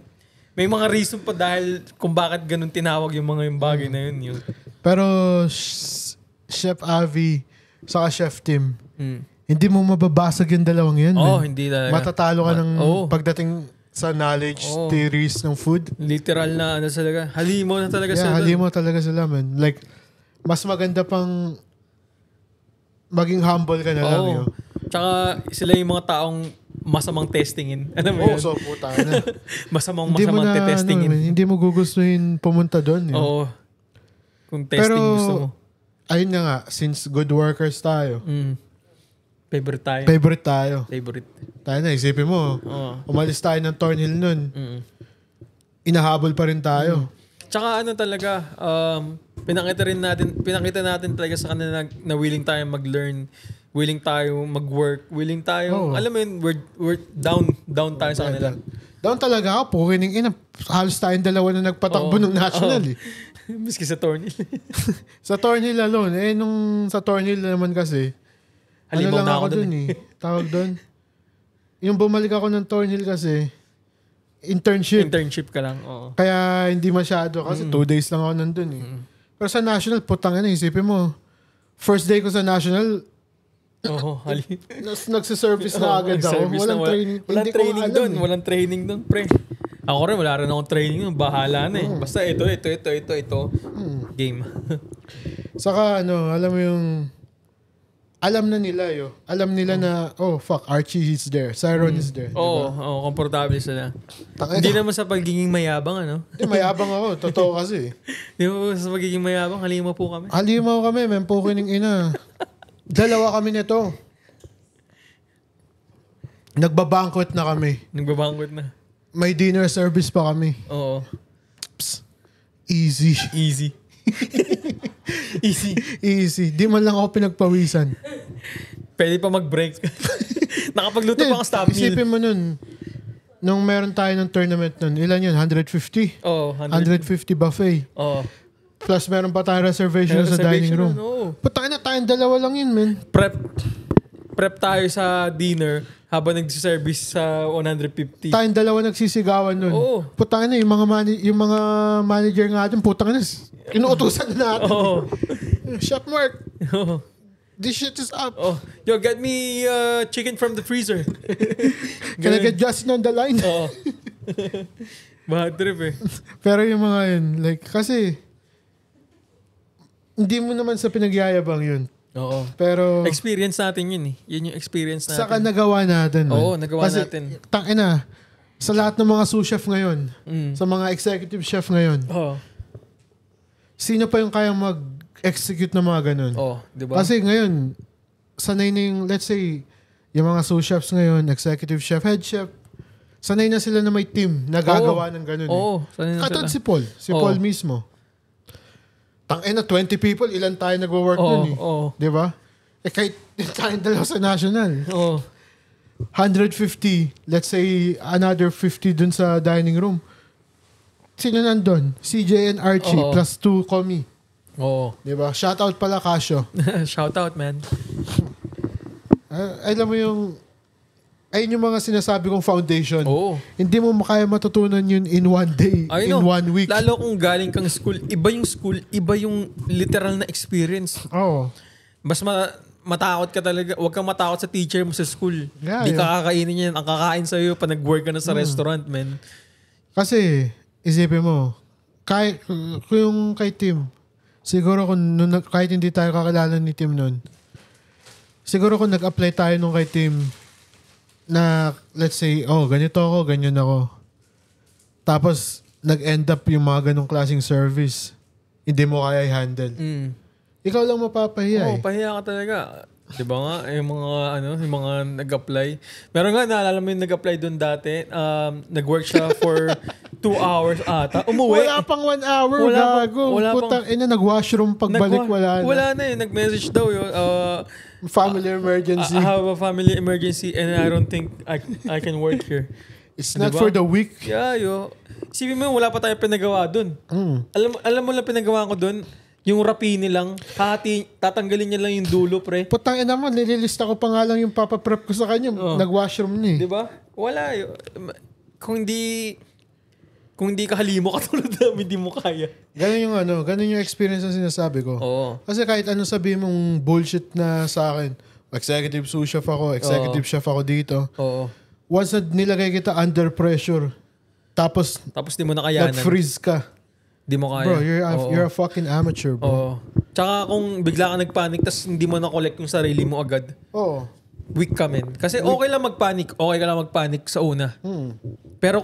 may mga reason pa dahil kung bakit ganun tinawag yung bagay na yun. Pero Chef Avi saka Chef Tim, hindi mo mababasag yung dalawang yan. Hindi talaga. Matatalo ka ng pagdating sa knowledge, theories ng food. Literal na talaga. Halimaw na talaga sila. Halimaw talaga sila, man. Mas maganda pang maging humble ka na lang. Yun. Tsaka sila yung mga taong masamang testingin. Ano mo yun? Puta na. masamang testingin. Hindi mo gugustuhin pumunta doon. Kung testing gusto mo. Ayun nga, since good workers tayo. Favorite tayo. Tayo na, isipin mo. Umalis tayo ng Thornhill nun. Inahabol pa rin tayo. Tsaka talaga, pinakita natin talaga sa kanila na willing tayo mag-learn, willing tayo mag-work, willing tayo, alam mo yun, we're down tayo sa kanila. Down talaga ako, pukining ina. Halos tayong dalawa na nagpatakbo ng national eh. Miski sa Thornhill. Sa Thornhill alone. Nung sa Thornhill naman kasi, halimaw na ako dun eh. Tawag dun. Yung bumalik ako ng Thornhill kasi, internship ka lang, Kaya hindi masyado kasi 2 days lang ako nandun eh. Pero sa national, putang ina, isipin mo. First day ko sa national, nagsiservice na agad ako. Walang training doon, pre. Ako rin, wala rin akong training doon. Bahala na eh. Basta ito. Game. Saka alam mo yung, alam na nila Alam nila na, Archie is there. Cyron is there. Komportable sila. Hindi naman sa pagiging mayabang, mayabang ako. Totoo kasi. Hindi mo sa pagiging mayabang, halimaw po kami. Halimaw kami, men. Pukining ina. Dalawa kami nito. Nagbabanquet na kami. May dinner service pa kami. Easy. Easy. Di man lang ako pinagpawisan. Pwede pa mag-break. Nakapagluto pa ang stop meal. Isipin mo nun, nung meron tayo ng tournament nun, ilan yun? 150? 150 buffet. Plus meron pa tayong reservation sa dining room. Putang na tayong dalawa lang yun, man. Prep tayo sa dinner habang nagsiservice sa 150. Tayong dalawa nagsisigawan nun. Putang na, yung mga manager nga dun, putang na, inuutusan na natin. Chef Mark, This shit is up. Oh, yo, get me chicken from the freezer. Can I get Justin on the line? Oo. Bad trip eh. Pero yung mga yun, like, kasi, hindi mo naman sa pinagyayabang yun. Oo. Pero, experience natin yun eh. Yun yung experience natin. saka nagawa natin. Oo, nagawa kasi, natin. Tangina, sa lahat ng mga sous chef ngayon, sa mga executive chef ngayon, sino pa yung kayang mag-execute ng mga ganun? Oo, di ba? Kasi ngayon, sanay na yung, let's say, yung mga sous chefs ngayon, executive chef, head chef, sanay na sila na may team na gagawa ng ganun. Oo, sanay na Katulad sila. si Paul. Si Paul mismo. Tangina, 20 people, ilan tayo nag-work nun eh. Oo. Di ba? Eh kahit tayong dalawa sa national. Oo. 150, let's say another 50 dun sa dining room. Sino nandun? CJ and Archie plus 2 Komi. Oo. Di ba? Shoutout pala, Casio. Shoutout, man. Alam mo yung, ayun yung mga sinasabi kong foundation. Oo. Hindi mo kaya matutunan yun in one day, in 1 week. Lalo kung galing kang school, iba yung literal na experience. Oo. Mas matakot ka talaga. Huwag kang matakot sa teacher mo sa school. Yeah, Di ka kakainin yan. Ang kakain sa'yo pa nag-work ka na sa restaurant, man. Kasi, isipin mo, kung yung kay Tim, siguro kahit hindi tayo kakilala ni Tim nun, siguro kung nag-apply tayo nung kay Tim, na let's say, ganito ako, ganyan ako. Tapos, nag-end up yung mga ganong klaseng service. Hindi mo kaya i-handle. Ikaw lang mapapahiya eh. Pahiya ka talaga. Di ba nga, yung mga nag-apply. Meron nga, naalala mo yung nag-apply doon dati. Nag-work siya for 2 hours ata. Umuwi. Wala pang 1 hour, gago. Putang ina, nag-washroom pagbalik, wala na. Wala na eh. Nag-message daw yun. Family emergency. I have a family emergency and I don't think I can work here. It's not for the weak. Yeah, yo. Isipin mo, wala pa tayo pinagawa dun. Alam mo lang pinagawa ko dun? Yung rapini lang, tatanggalin niya lang yung dulo, pre. Putang ina mo, nililista ko pa nga lang yung papaprep ko sa kanya. Nag-washroom niya eh. Diba? Wala. Kung hindi ka halimo katulad namin, hindi mo kaya. Ganun yung experience na sinasabi ko. Oo. Kasi kahit ano sabihin mong bullshit na sa akin, executive sous chef ako, executive chef ako dito. Oo. Once na nilagay kita under pressure, tapos di mo na kayanan. nag-freeze ka. Di mo kaya. Bro, you're a fucking amateur, bro. Oo. Tsaka kung bigla ka nagpanic tas hindi mo na-collect yung sarili mo agad. Oo. Weak ka, men. Kasi okay lang magpanic. Okay ka lang magpanic sa una. Pero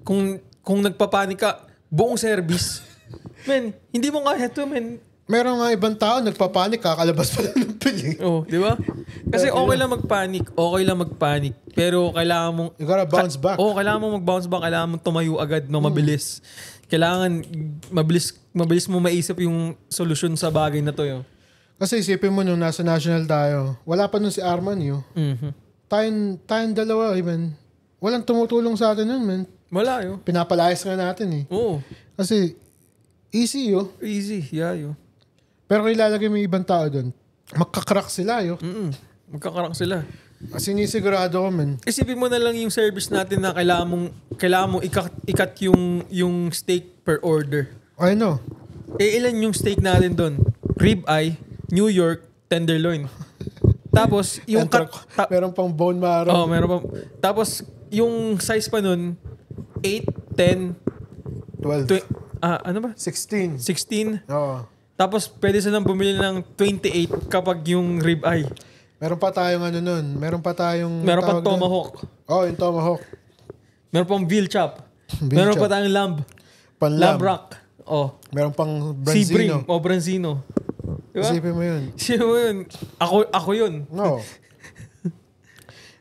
kung nagpapanik ka, buong service, men, hindi mo kaya to, men. Meron nga ibang tao, nagpapanik, kakalabas pa lang ng piling. Oh, di ba? Kasi okay lang magpanic. Pero kailangan mong... You gotta bounce back. Kailangan mong mag-bounce back. Kailangan mong tumayo agad, mabilis. Kailangan mabilis mo maisip yung solusyon sa bagay na to. Yo. Kasi isipin mo nung nasa national tayo, wala pa nun si Arman, yo. Tayong dalawa, even. Walang tumutulong sa atin nun, man. Wala, yo. Pinapalayas nga natin, eh. Oo. Kasi, easy, yo. Easy, yeah, yo. Pero kung ilalagay mo yung ibang tao dun, magkakrak sila, yo. Magkakarak sila. Sinisigurado ko, man. Isipin mo na lang yung service natin na kailangan mong ikat yung steak per order. I know. Ilan yung steak natin doon? Rib eye, New York, tenderloin. Tapos, yung meron pang bone marrow. Oh, meron pang. Tapos, yung size pa nun, 8, 10, 12. Ano ba? 16. 16. Oo. Tapos, pwede silang bumili ng 28 kapag yung rib eye. Meron pa tayong nun. Meron pa pang tomahawk. Yung tomahawk. Meron pang veal chop. Meron pa tayong lamb. Lamb rack. Oh. Meron pang branzino. Sebring o branzino. Diba? Isipin mo yun. Ako yun. No.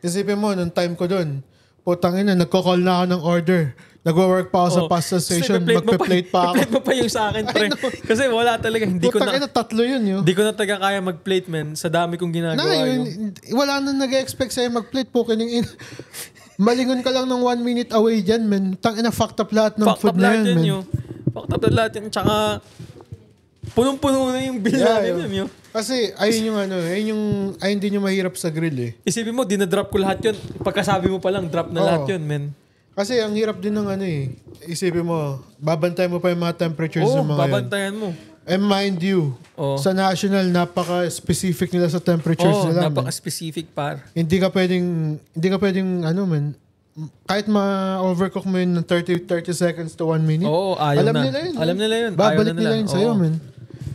Isipin mo, nung time ko dun, putang ina, nagko-call na ako ng order. Nagwo-work pa ako sa pasta station, magpe-plate pa ako. Plate mo pa yung sa akin, pre. Kasi wala talaga. Putang ina, tatlo yun, yo. Hindi ko na talaga kaya mag-plate, man. Sa dami kong ginagawa yun. Wala na nag-expect sa'yo mag-plate po. Malingon ka lang ng 1 minute away dyan, man. Tangina, fucked up lahat ng food na yan, man. Fucked up lahat yan. Tsaka, punong-puno na yung bill natin yun, yo. Kasi, ayun din yung mahirap sa grill, eh. Isipin mo, dinadrop ko lahat yun. Pagkasabi mo pa lang, drop na lahat yun, man. Kasi ang hirap din ng Isipin mo, babantayan mo pa yung mga temperatures ng mga babantayan mo. And mind you, sa national, napaka-specific nila sa temperatures nila. Napaka-specific par. Hindi ka pwedeng, kahit ma-overcook mo yun ng 30 seconds to 1 minute. Alam nila yun. Alam nila yun. Babalik nila yun sa'yo, man.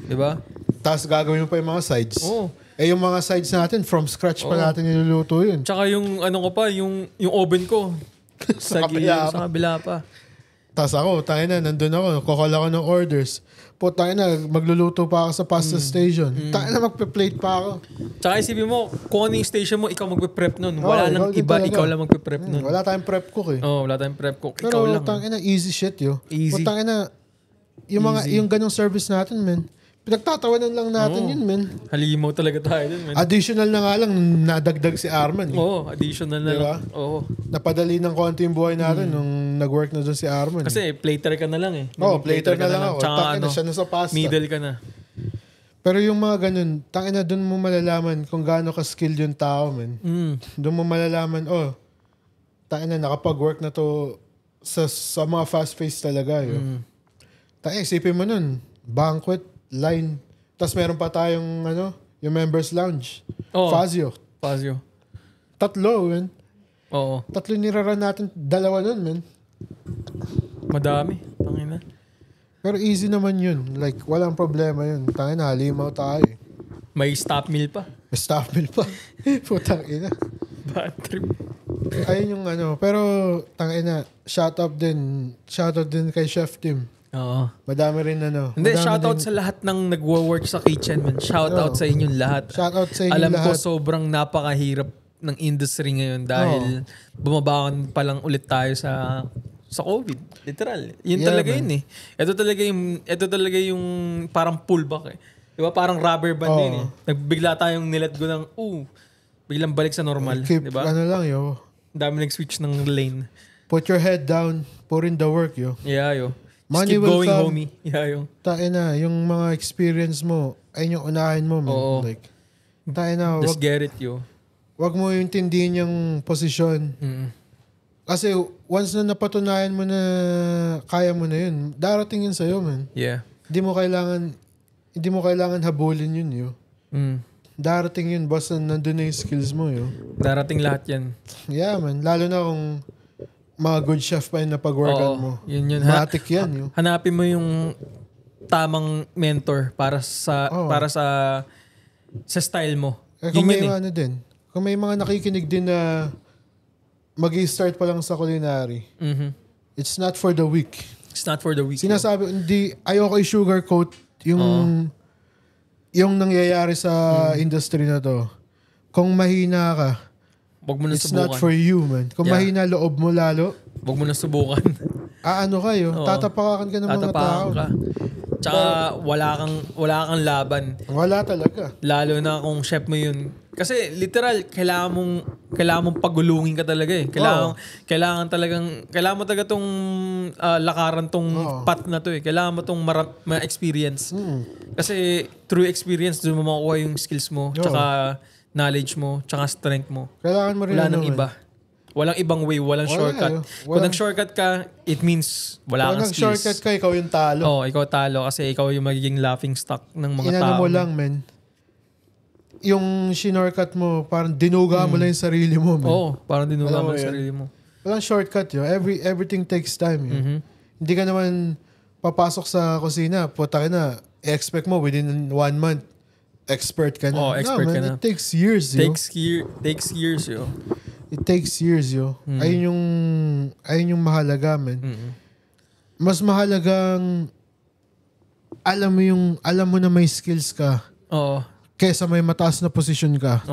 Diba? Tapos gagawin mo pa yung mga sides. Yung mga sides natin, from scratch pa natin niluluto yun. Tsaka yung yung oven ko. sa kabila pa. Tapos ako, nandun ako, kukula ako ng orders. Magluluto pa ako sa pasta station. Magpe-plate pa ako. Tsaka isipin mo, kung ano yung station mo, ikaw magpe-prep nun. Wala nang iba, ikaw lang magpe-prep nun. Wala tayong prep cook eh. Wala tayong prep cook. Ikaw pero, lang. Easy shit yo. Easy. Yung ganong service natin, man. Pinagtatawanan lang natin yun, man. Halimaw talaga tayo dun, man. Additional na nga lang, nadagdag si Arman. Additional na lang. Napadali ng konti yung buhay natin nung nag-work na dun si Arman. Kasi plater ka na lang eh. Plater na lang ako. Tsaka siya na sa pasta. Middle ka na. Pero yung mga ganun, dun mo malalaman kung gaano ka-skilled yung tao, man. Dun mo malalaman, nakapag-work na to sa mga fast-paced talaga. Isipin mo nun, banquet, line. Tapos meron pa tayong yung members lounge. Fazio. 3, man. 3 niraran natin, 2 nun, man. Madami. Tangina. Pero easy naman yun. Like, walang problema yun. Halimaw tayo. May stop meal pa. Putang ina. Bad trip. Ayun yung Pero, shoutout din kay Chef Tim. Madami rin Hindi, shoutout sa lahat ng nagwo-work sa kitchen, man. Shoutout sa inyong lahat. Shoutout sa inyong lahat. Alam ko sobrang napakahirap ng industry ngayon dahil bumabakan pa lang ulit tayo sa COVID. Literal. Yun talaga man. Yun eh. Ito talaga yung parang pullback eh. Diba? Parang rubber band yun eh. Nagbigla tayong nilet go ng biglang balik sa normal. Diba? Dami nag-switch ng lane. Put your head down. Put in the work, yo. Yeah, yo. Money keep will going, come. homie. Yeah, yo. Yung mga experience mo, ay yung unahin mo, man. Like, just get it, yo. Wag mo yung tindihin yung posisyon. Kasi once na napatunayan mo na kaya mo na yun, darating yun sa'yo, man. Yeah. Hindi mo kailangan habulin yun, yo. Darating yun, basta nandun na yung skills mo, yo. Darating lahat yan. Yeah, man. Lalo na kung mga good chef pa yung napag-workan mo. Yun. Matik yan, yo. Hanapin mo yung tamang mentor para sa style mo. Kung may din. Kung may mga nakikinig din na mag-i-start pa lang sa culinary, it's not for the weak. It's not for the weak. Sinasabi, ayoko i-sugarcoat yung nangyayari sa industry na to. Kung mahina ka, wag mo na it's subukan. not for you, man. Kung mahina loob mo lalo, wag mo na subukan. Kayo? Tatapakan ka ng mga tao. Tsaka wala kang laban. Wala talaga. Lalo na kung chef mo yun. Kasi literal, kailangan mong pagulungin ka talaga eh. Kailangan mo talaga tong lakaran tong path na to eh. Kailangan mo tong ma-experience. Kasi through experience, doon mo makukuha yung skills mo, tsaka knowledge mo, tsaka strength mo. Kailangan mo rin wala nang iba. Walang ibang way, walang shortcut. Kung nag-shortcut ka, it means wala kang skills. Kung nag-shortcut ka, ikaw yung talo. Ikaw talo kasi ikaw yung magiging laughing stock ng mga tao. Inano mo lang, men. Yung shinortcut mo, parang dinuga mo lang yung sarili mo, man. Parang dinuga mo yung sarili mo. Walang shortcut yun. Everything takes time yun. Hindi ka naman papasok sa kusina, puta ka na, expect mo within 1 month, expert ka na. Expert ka na. It takes years, yo. Takes years, yo. It takes years, yo. Ayun yung mahalaga, man. Mas mahalagang alam mo na may skills ka. Kesa may mataas na posisyon ka.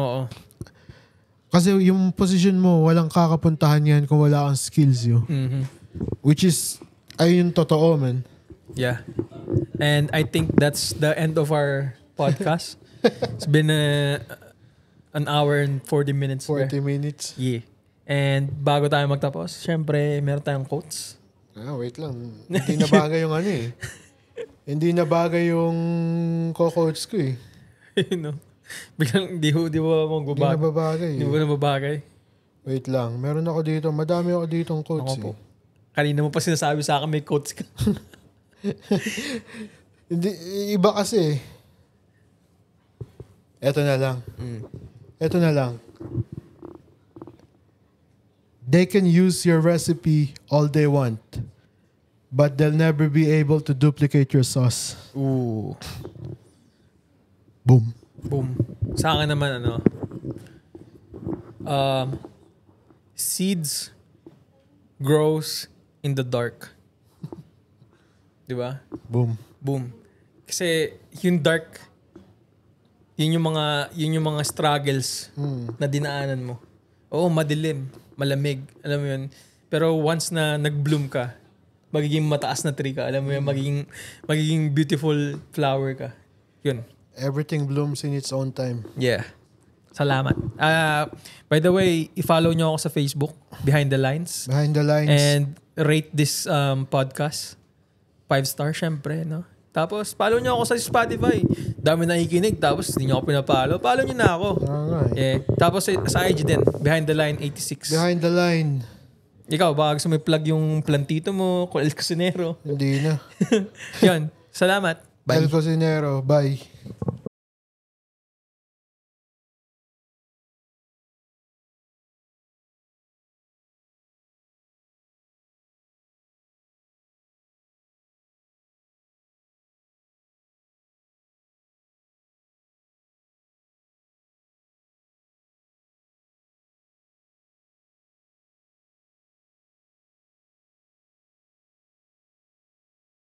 Kasi yung position mo, walang kakapuntahan yan kung wala kang skills, yo. Which is, ayun yung totoo, man. Yeah. And I think that's the end of our podcast. It's been an hour and 40 minutes. 40 minutes. Yeah. And bago tayo magtapos, syempre, meron tayong quotes. Wait lang. Hindi na bagay yung Hindi na bagay yung co-coach ko eh. Biglang di ba magbabagay? Hindi na babagay. Wait lang. Meron ako dito. Madami ako ditong quotes Kanina mo pa sinasabi sa akin may quotes ka. Hindi, iba kasi. Eto na lang. They can use your recipe all they want, but they'll never be able to duplicate your sauce. Ooh. Boom. Sa akin naman, seeds grows in the dark. Di ba? Boom. Kasi yung dark, yun yung mga struggles na dinaanan mo. Oo, madilim, malamig, alam mo yun. Pero once na nag-bloom ka, magiging mataas na tree ka, alam mo yun, magiging beautiful flower ka. Yun. Everything blooms in its own time. Yeah. Salamat. By the way, i-follow nyo ako sa Facebook, Behind the Lines. Behind the Lines. And rate this podcast. 5 star, syempre, no? Tapos, follow nyo ako sa Spotify. Dami nakikinig, tapos hindi nyo ako pinapalo. Follow nyo na ako. Yeah. Tapos sa IG din, Behind the Line 86. Behind the Line. Ikaw, baka gusto mo i-plug yung plantito mo, El Cocinero. Hindi na. Yun. Salamat. Bye. El Cocinero. Bye.